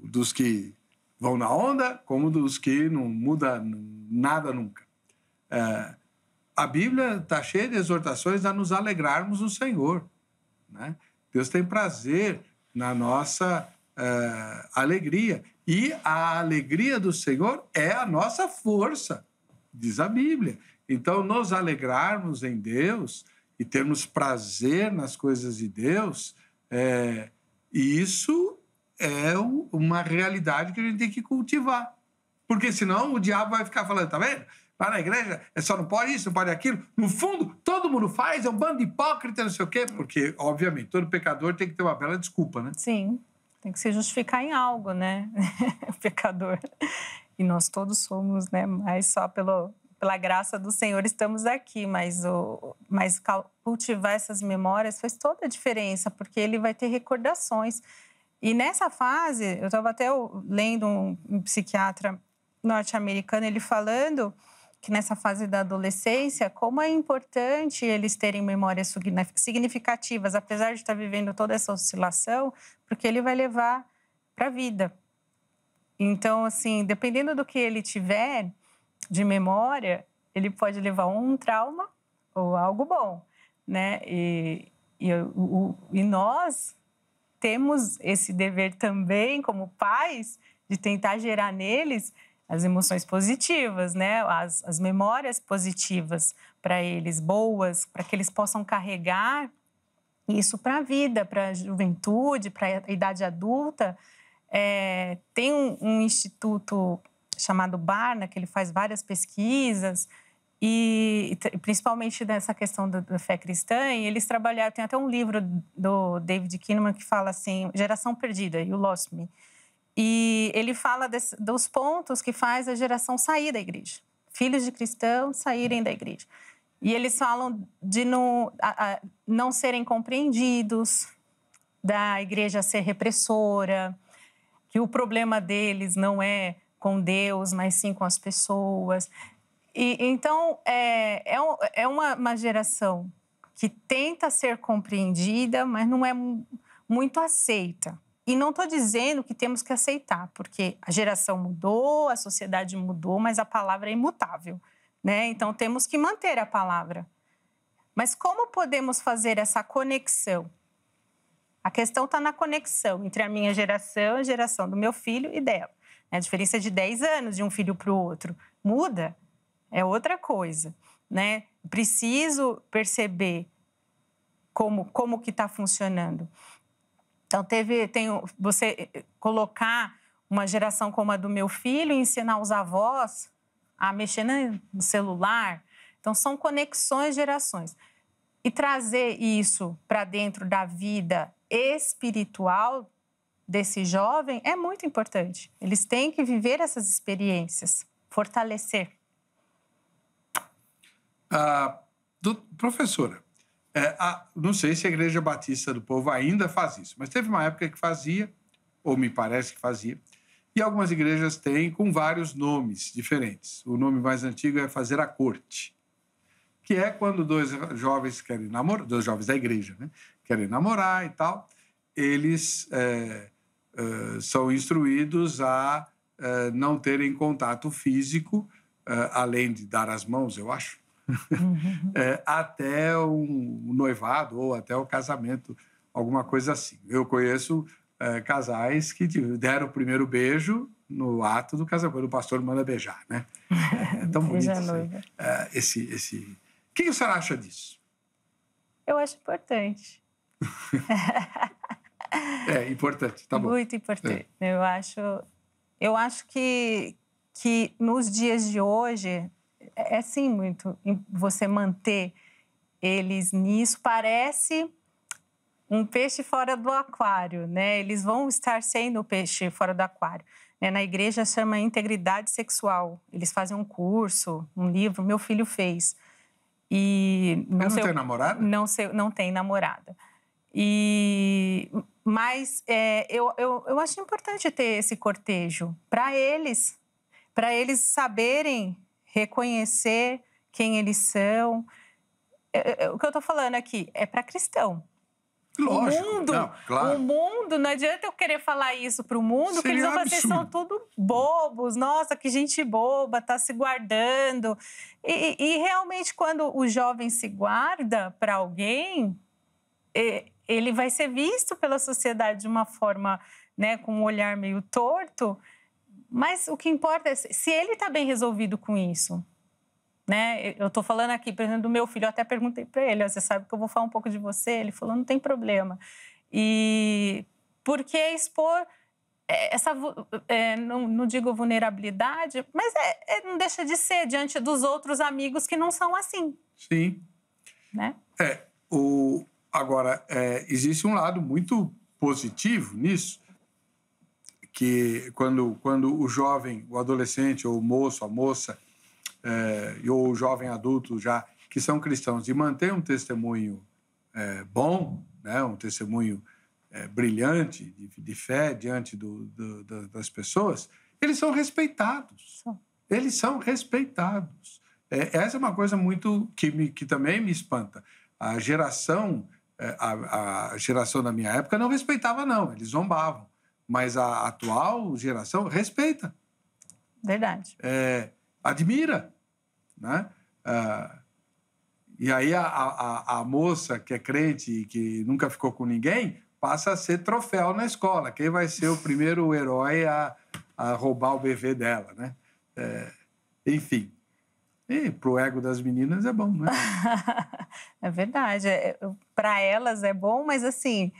dos que vão na onda, como dos que não muda nada nunca. A Bíblia está cheia de exortações a nos alegrarmos no Senhor, né? Deus tem prazer na nossa alegria. E a alegria do Senhor é a nossa força, diz a Bíblia. Então, nos alegrarmos em Deus e termos prazer nas coisas de Deus, isso é uma realidade que a gente tem que cultivar. Porque senão o diabo vai ficar falando, tá vendo? Lá na igreja só não pode isso, não pode aquilo. No fundo, todo mundo faz, é um bando de hipócrita, não sei o quê. Porque, obviamente, todo pecador tem que ter uma bela desculpa, né? Sim, tem que se justificar em algo, né? O pecador. E nós todos somos, né? Mas só pela pela graça do Senhor estamos aqui, mas cultivar essas memórias faz toda a diferença, porque ele vai ter recordações. E nessa fase, eu estava até lendo um psiquiatra norte-americano, ele falando que nessa fase da adolescência, como é importante eles terem memórias significativas, apesar de estar vivendo toda essa oscilação, porque ele vai levar para a vida. Então, assim, dependendo do que ele tiver de memória, ele pode levar um trauma ou algo bom, né? E nós temos esse dever também, como pais, de tentar gerar neles as emoções positivas, né? As memórias positivas para eles, boas, para que eles possam carregar isso para a vida, para a juventude, para a idade adulta. Tem um instituto chamado Barna, que ele faz várias pesquisas, e principalmente nessa questão da fé cristã, e eles trabalharam, tem até um livro do David Kinnaman que fala assim, Geração Perdida, You Lost Me. E ele fala dos pontos que faz a geração sair da igreja. Filhos de cristãos saírem da igreja. E eles falam de não serem compreendidos, da igreja ser repressora, que o problema deles não é com Deus, mas sim com as pessoas. Então, é uma geração que tenta ser compreendida, mas não é muito aceita. E não estou dizendo que temos que aceitar, porque a geração mudou, a sociedade mudou, mas a palavra é imutável, né? Então, temos que manter a palavra. Mas como podemos fazer essa conexão? A questão está na conexão entre a minha geração e a geração do meu filho e dela. A diferença é de 10 anos de um filho para o outro. Muda, é outra coisa, né? Preciso perceber como que está funcionando. Então, você colocar uma geração como a do meu filho e ensinar os avós a mexer no celular. Então, são conexões de gerações. E trazer isso para dentro da vida espiritual desse jovem é muito importante. Eles têm que viver essas experiências, fortalecer. Professora, não sei se a Igreja Batista do Povo ainda faz isso, mas teve uma época que fazia, ou me parece que fazia, e algumas igrejas têm com vários nomes diferentes. O nome mais antigo é fazer a corte, que é quando dois jovens querem namorar, dois jovens da igreja, né, querem namorar e tal, eles são instruídos a não terem contato físico, além de dar as mãos, eu acho, até um noivado ou até o casamento, alguma coisa assim. Eu conheço casais que deram o primeiro beijo no ato do casamento. O pastor manda beijar, né? É tão bonito esse... O que você acha disso? Eu acho importante. É importante, tá bom. Muito importante. Eu acho que nos dias de hoje é sim muito você manter eles nisso. Parece um peixe fora do aquário, né? Eles vão estar sendo o peixe fora do aquário. Na igreja chama integridade sexual. Eles fazem um curso, um livro. Meu filho fez. E não tem namorada? Não tem namorada. Mas eu acho importante ter esse cortejo para eles saberem reconhecer quem eles são. O que eu estou falando aqui é para cristão. Lógico. O mundo, não adianta eu querer falar isso para o mundo, que eles vão falar, vocês são tudo bobos, nossa, que gente boba, tá se guardando. E realmente, quando o jovem se guarda para alguém, ele vai ser visto pela sociedade de uma forma, né, com um olhar meio torto, mas o que importa é se ele está bem resolvido com isso. Né? Eu estou falando aqui, por exemplo, do meu filho, eu até perguntei para ele, você sabe que eu vou falar um pouco de você? Ele falou, não tem problema. E por que expor essa, não digo vulnerabilidade, mas não deixa de ser diante dos outros amigos que não são assim. Sim. Né? Agora, existe um lado muito positivo nisso, que quando o jovem, o adolescente ou o moço, a moça, ou o jovem adulto já, que são cristãos, e mantém um testemunho bom, né? Um testemunho brilhante de fé diante das pessoas, eles são respeitados. Eles são respeitados. Essa é uma coisa muito que também me espanta. A geração da minha época não respeitava, não. Eles zombavam. Mas a atual geração respeita. Verdade. Admira, né? E aí a moça que é crente e que nunca ficou com ninguém passa a ser troféu na escola. Quem vai ser o primeiro herói a roubar o bebê dela, né? Enfim. E pro ego das meninas é bom, né? É verdade. Para elas é bom, mas assim...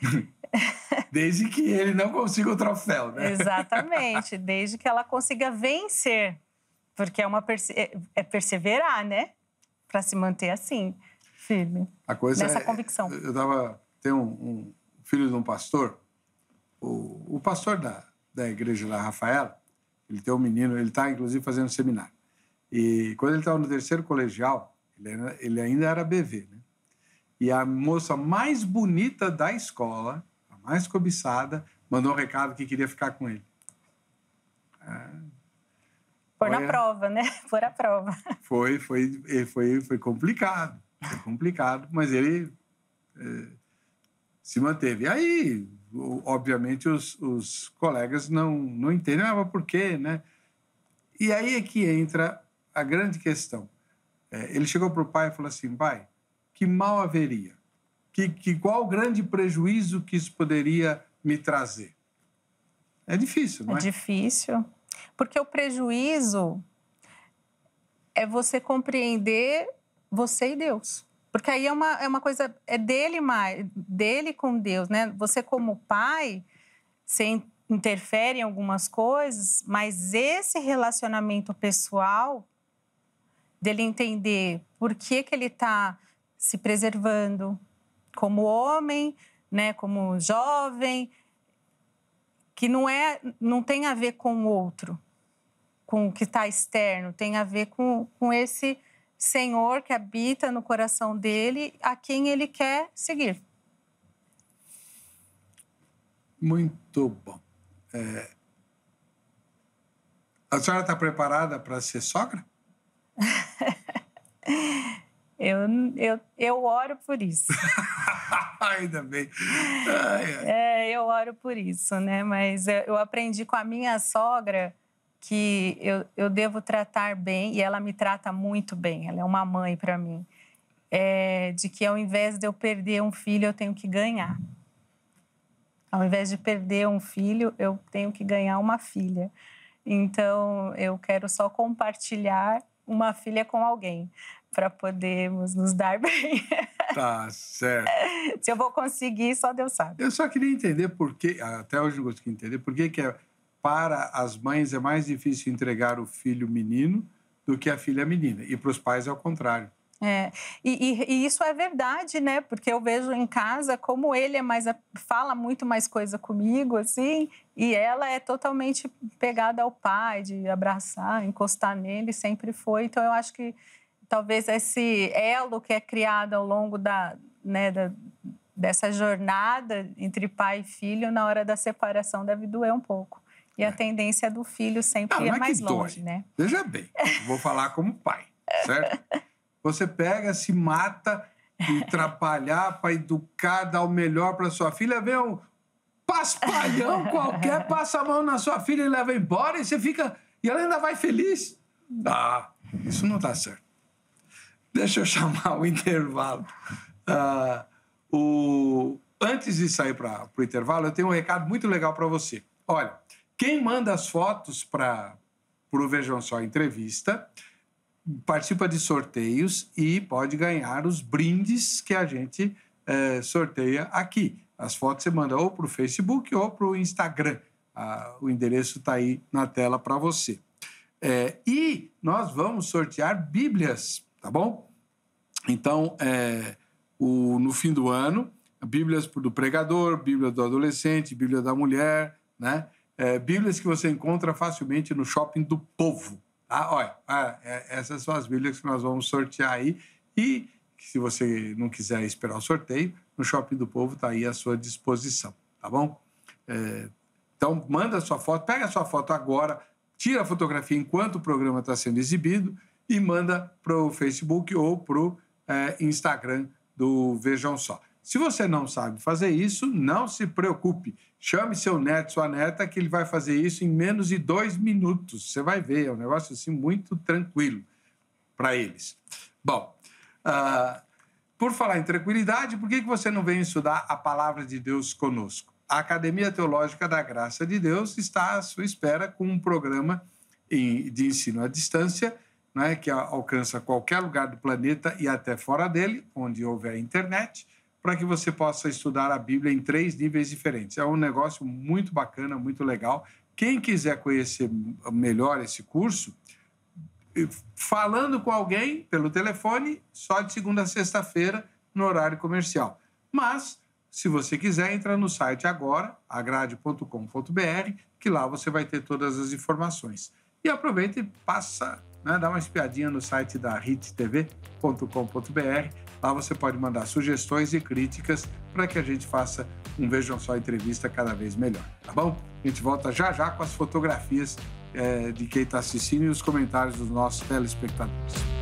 Desde que ele não consiga o troféu, né? Exatamente. Desde que ela consiga vencer. Porque é perseverar, né? Para se manter assim, firme. A coisa nessa convicção. Tem um filho de um pastor, o pastor da igreja da Rafaela, ele tem um menino, ele está inclusive fazendo seminário. E quando ele estava no terceiro colegial, ele ainda era BV, né? E a moça mais bonita da escola, a mais cobiçada, mandou um recado que queria ficar com ele. Pôr na prova, né? Pôr a prova. Foi complicado. Foi complicado, mas ele se manteve. E aí, obviamente, os colegas não entendem, mas por quê, né? E aí é que entra a grande questão. Ele chegou para o pai e falou assim: pai, que mal haveria? Qual o grande prejuízo que isso poderia me trazer? É difícil, não é? É difícil. Porque o prejuízo é você compreender você e Deus. Porque aí é uma coisa, é dele com Deus, né? Você como pai, você interfere em algumas coisas, mas esse relacionamento pessoal, dele entender por que ele está se preservando como homem, né? Como jovem, que não tem a ver com o outro, com o que está externo, tem a ver com esse Senhor que habita no coração dele, a quem ele quer seguir. Muito bom. A senhora está preparada para ser sogra? Eu oro por isso. Ainda bem. Eu oro por isso, né? Mas eu aprendi com a minha sogra que eu devo tratar bem, e ela me trata muito bem, ela é uma mãe para mim, de que ao invés de eu perder um filho, eu tenho que ganhar. Ao invés de perder um filho, eu tenho que ganhar uma filha. Então, eu quero só compartilhar uma filha com alguém, para podermos nos dar bem. Tá certo. Se eu vou conseguir, só Deus sabe. Eu só queria entender por que, até hoje não consegui entender, por que para as mães é mais difícil entregar o filho menino do que a filha menina. E para os pais é o contrário. E isso é verdade, né? Porque eu vejo em casa como ele fala muito mais coisa comigo, assim, e ela é totalmente pegada ao pai, de abraçar, encostar nele, sempre foi. Então, eu acho que talvez esse elo que é criado ao longo dessa jornada entre pai e filho, na hora da separação, deve doer um pouco. E a tendência do filho sempre é mais longe, né? Veja bem, vou falar como pai, certo? Você pega, se mata e trabalhar para educar, dar o melhor para sua filha, vem um paspalhão qualquer, passa a mão na sua filha e leva embora, e você fica... E ela ainda vai feliz. Isso não está certo. Deixa eu chamar o intervalo. Antes de sair para o intervalo, eu tenho um recado muito legal para você. Olha, quem manda as fotos para o Vejam Só Entrevista participa de sorteios e pode ganhar os brindes que a gente sorteia aqui. As fotos você manda ou para o Facebook ou para o Instagram. O endereço está aí na tela para você. E nós vamos sortear Bíblias, tá bom? Então, no fim do ano, Bíblias do pregador, Bíblia do adolescente, Bíblia da mulher, né? Bíblias que você encontra facilmente no Shopping do Povo, Olha, essas são as Bíblias que nós vamos sortear aí. E se você não quiser esperar o sorteio, no Shopping do Povo está aí à sua disposição, tá bom? Então, manda a sua foto, pega a sua foto agora, tira a fotografia enquanto o programa está sendo exibido e manda para o Facebook ou para o Instagram do Vejam Só. Se você não sabe fazer isso, não se preocupe. Chame seu neto, sua neta, que ele vai fazer isso em menos de 2 minutos. Você vai ver, é um negócio assim muito tranquilo para eles. Bom, por falar em tranquilidade, por que você não vem estudar a Palavra de Deus conosco? A Academia Teológica da Graça de Deus está à sua espera com um programa de ensino à distância, né, que alcança qualquer lugar do planeta e até fora dele, onde houver internet, para que você possa estudar a Bíblia em 3 níveis diferentes. É um negócio muito bacana, muito legal. Quem quiser conhecer melhor esse curso, falando com alguém pelo telefone, só de segunda a sexta-feira, no horário comercial. Mas, se você quiser, entra no site agora, agrade.com.br, que lá você vai ter todas as informações. E aproveita e passa, dá uma espiadinha no site da hittv.com.br. Lá você pode mandar sugestões e críticas para que a gente faça um Vejam Só entrevista cada vez melhor, tá bom? A gente volta já com as fotografias de quem está assistindo e os comentários dos nossos telespectadores.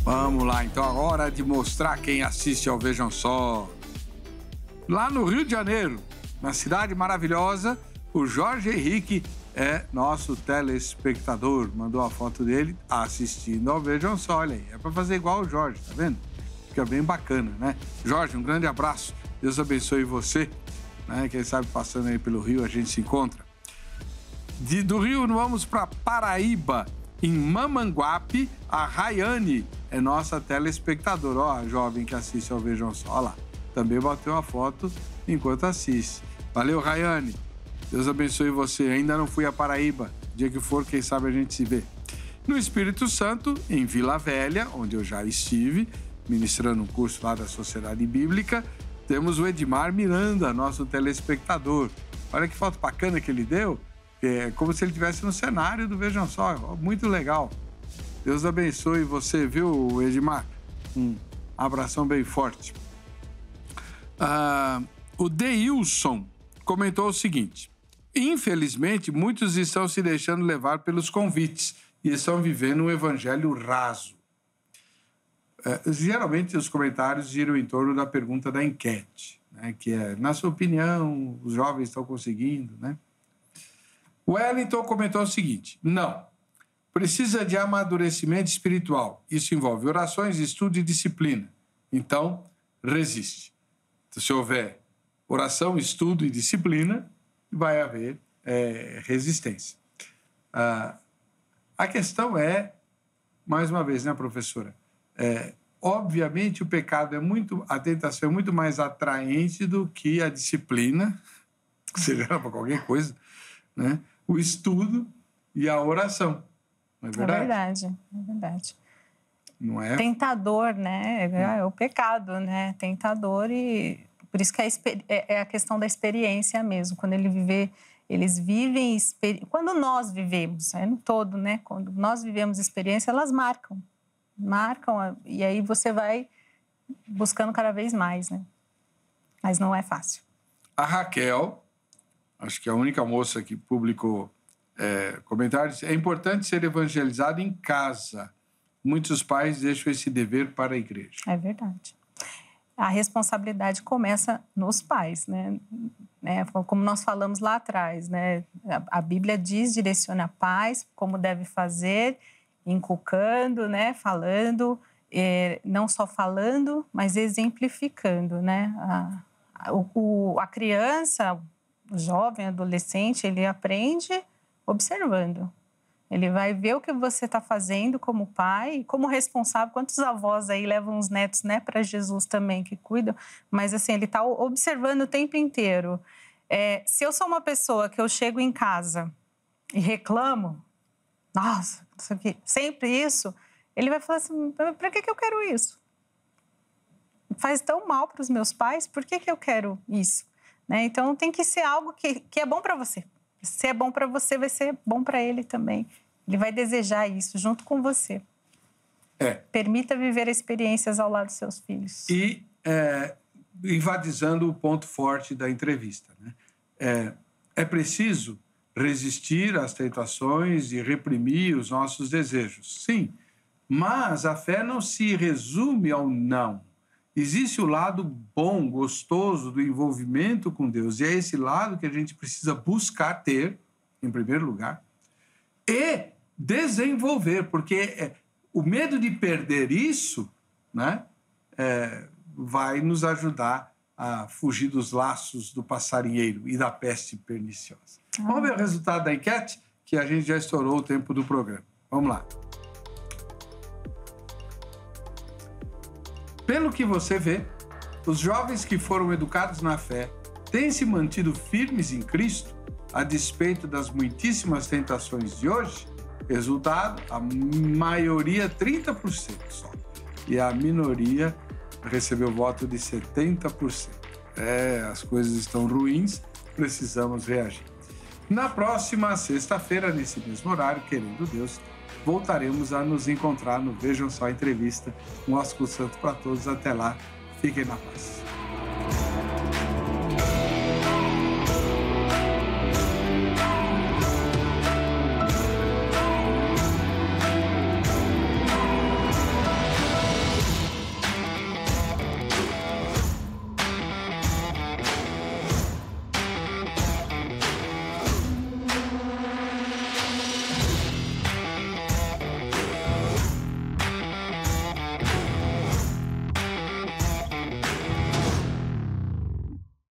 Vamos lá, então, a hora de mostrar quem assiste ao Vejam Só. Lá no Rio de Janeiro, na cidade maravilhosa, o Jorge Henrique é nosso telespectador. Mandou a foto dele assistindo ao Vejam Só. Olha aí, é para fazer igual o Jorge, tá vendo? Fica bem bacana, né? Jorge, um grande abraço. Deus abençoe você. Né? Quem sabe passando aí pelo Rio a gente se encontra. Do Rio, vamos para Paraíba. Em Mamanguape, a Rayane é nossa telespectadora. Ó, a jovem que assiste ao Vejam Só. Olha lá, também bateu a foto enquanto assiste. Valeu, Rayane. Deus abençoe você. Ainda não fui a Paraíba. Dia que for, quem sabe a gente se vê. No Espírito Santo, em Vila Velha, onde eu já estive, ministrando um curso lá da Sociedade Bíblica, temos o Edmar Miranda, nosso telespectador. Olha que foto bacana que ele deu. É como se ele estivesse no cenário do Vejam Só. Muito legal. Deus abençoe você, viu, Edmar? Um abração bem forte. O Deilson comentou o seguinte: infelizmente, muitos estão se deixando levar pelos convites e estão vivendo um evangelho raso. Geralmente, os comentários giram em torno da pergunta da enquete, né, que é, na sua opinião, os jovens estão conseguindo, né? O Wellington comentou o seguinte: não, precisa de amadurecimento espiritual. Isso envolve orações, estudo e disciplina. Então, resiste. Se houver oração, estudo e disciplina, vai haver resistência. A questão é, mais uma vez, né, professora? Obviamente, o pecado a tentação é muito mais atraente do que a disciplina, seja para qualquer coisa, né? O estudo e a oração. Não é verdade? É verdade. Não é? Tentador, né? É o pecado, né? Tentador, e por isso que é a questão da experiência mesmo. Quando eles vivem, quando nós vivemos, no todo, né? Quando nós vivemos experiência, elas marcam, e aí você vai buscando cada vez mais, né? Mas não é fácil. A Raquel, acho que é a única moça que publicou comentários, é importante ser evangelizado em casa. Muitos pais deixam esse dever para a igreja. É verdade. A responsabilidade começa nos pais, né? Como nós falamos lá atrás, né? A Bíblia direciona pais como deve fazer, inculcando, né? Falando, não só falando, mas exemplificando, né? A criança, o jovem, adolescente, ele aprende observando. Ele vai ver o que você está fazendo como pai, como responsável. Quantos avós aí levam os netos, né, para Jesus também, que cuidam? Mas, assim, ele está observando o tempo inteiro. Se eu sou uma pessoa que eu chego em casa e reclamo, nossa, isso aqui, sempre isso, ele vai falar assim, para que eu quero isso? Faz tão mal para os meus pais, por que eu quero isso? Né? Então, tem que ser algo que é bom para você. Se é bom para você, vai ser bom para ele também. Ele vai desejar isso junto com você. Permita viver experiências ao lado dos seus filhos. E enfatizando o ponto forte da entrevista, né? É preciso resistir às tentações e reprimir os nossos desejos. Sim, mas a fé não se resume ao não. Existe o lado bom, gostoso do envolvimento com Deus. E é esse lado que a gente precisa buscar ter, em primeiro lugar, e desenvolver, porque o medo de perder isso, né, vai nos ajudar a fugir dos laços do passarinheiro e da peste perniciosa. Vamos ver o resultado da enquete, que a gente já estourou o tempo do programa. Vamos lá. Pelo que você vê, os jovens que foram educados na fé têm se mantido firmes em Cristo, a despeito das muitíssimas tentações de hoje? Resultado, a maioria 30% só. E a minoria recebeu voto de 70%. As coisas estão ruins, precisamos reagir. Na próxima sexta-feira, nesse mesmo horário, querendo Deus, voltaremos a nos encontrar no Vejam Só Entrevista. Um ósculo santo para todos. Até lá, fiquem na paz.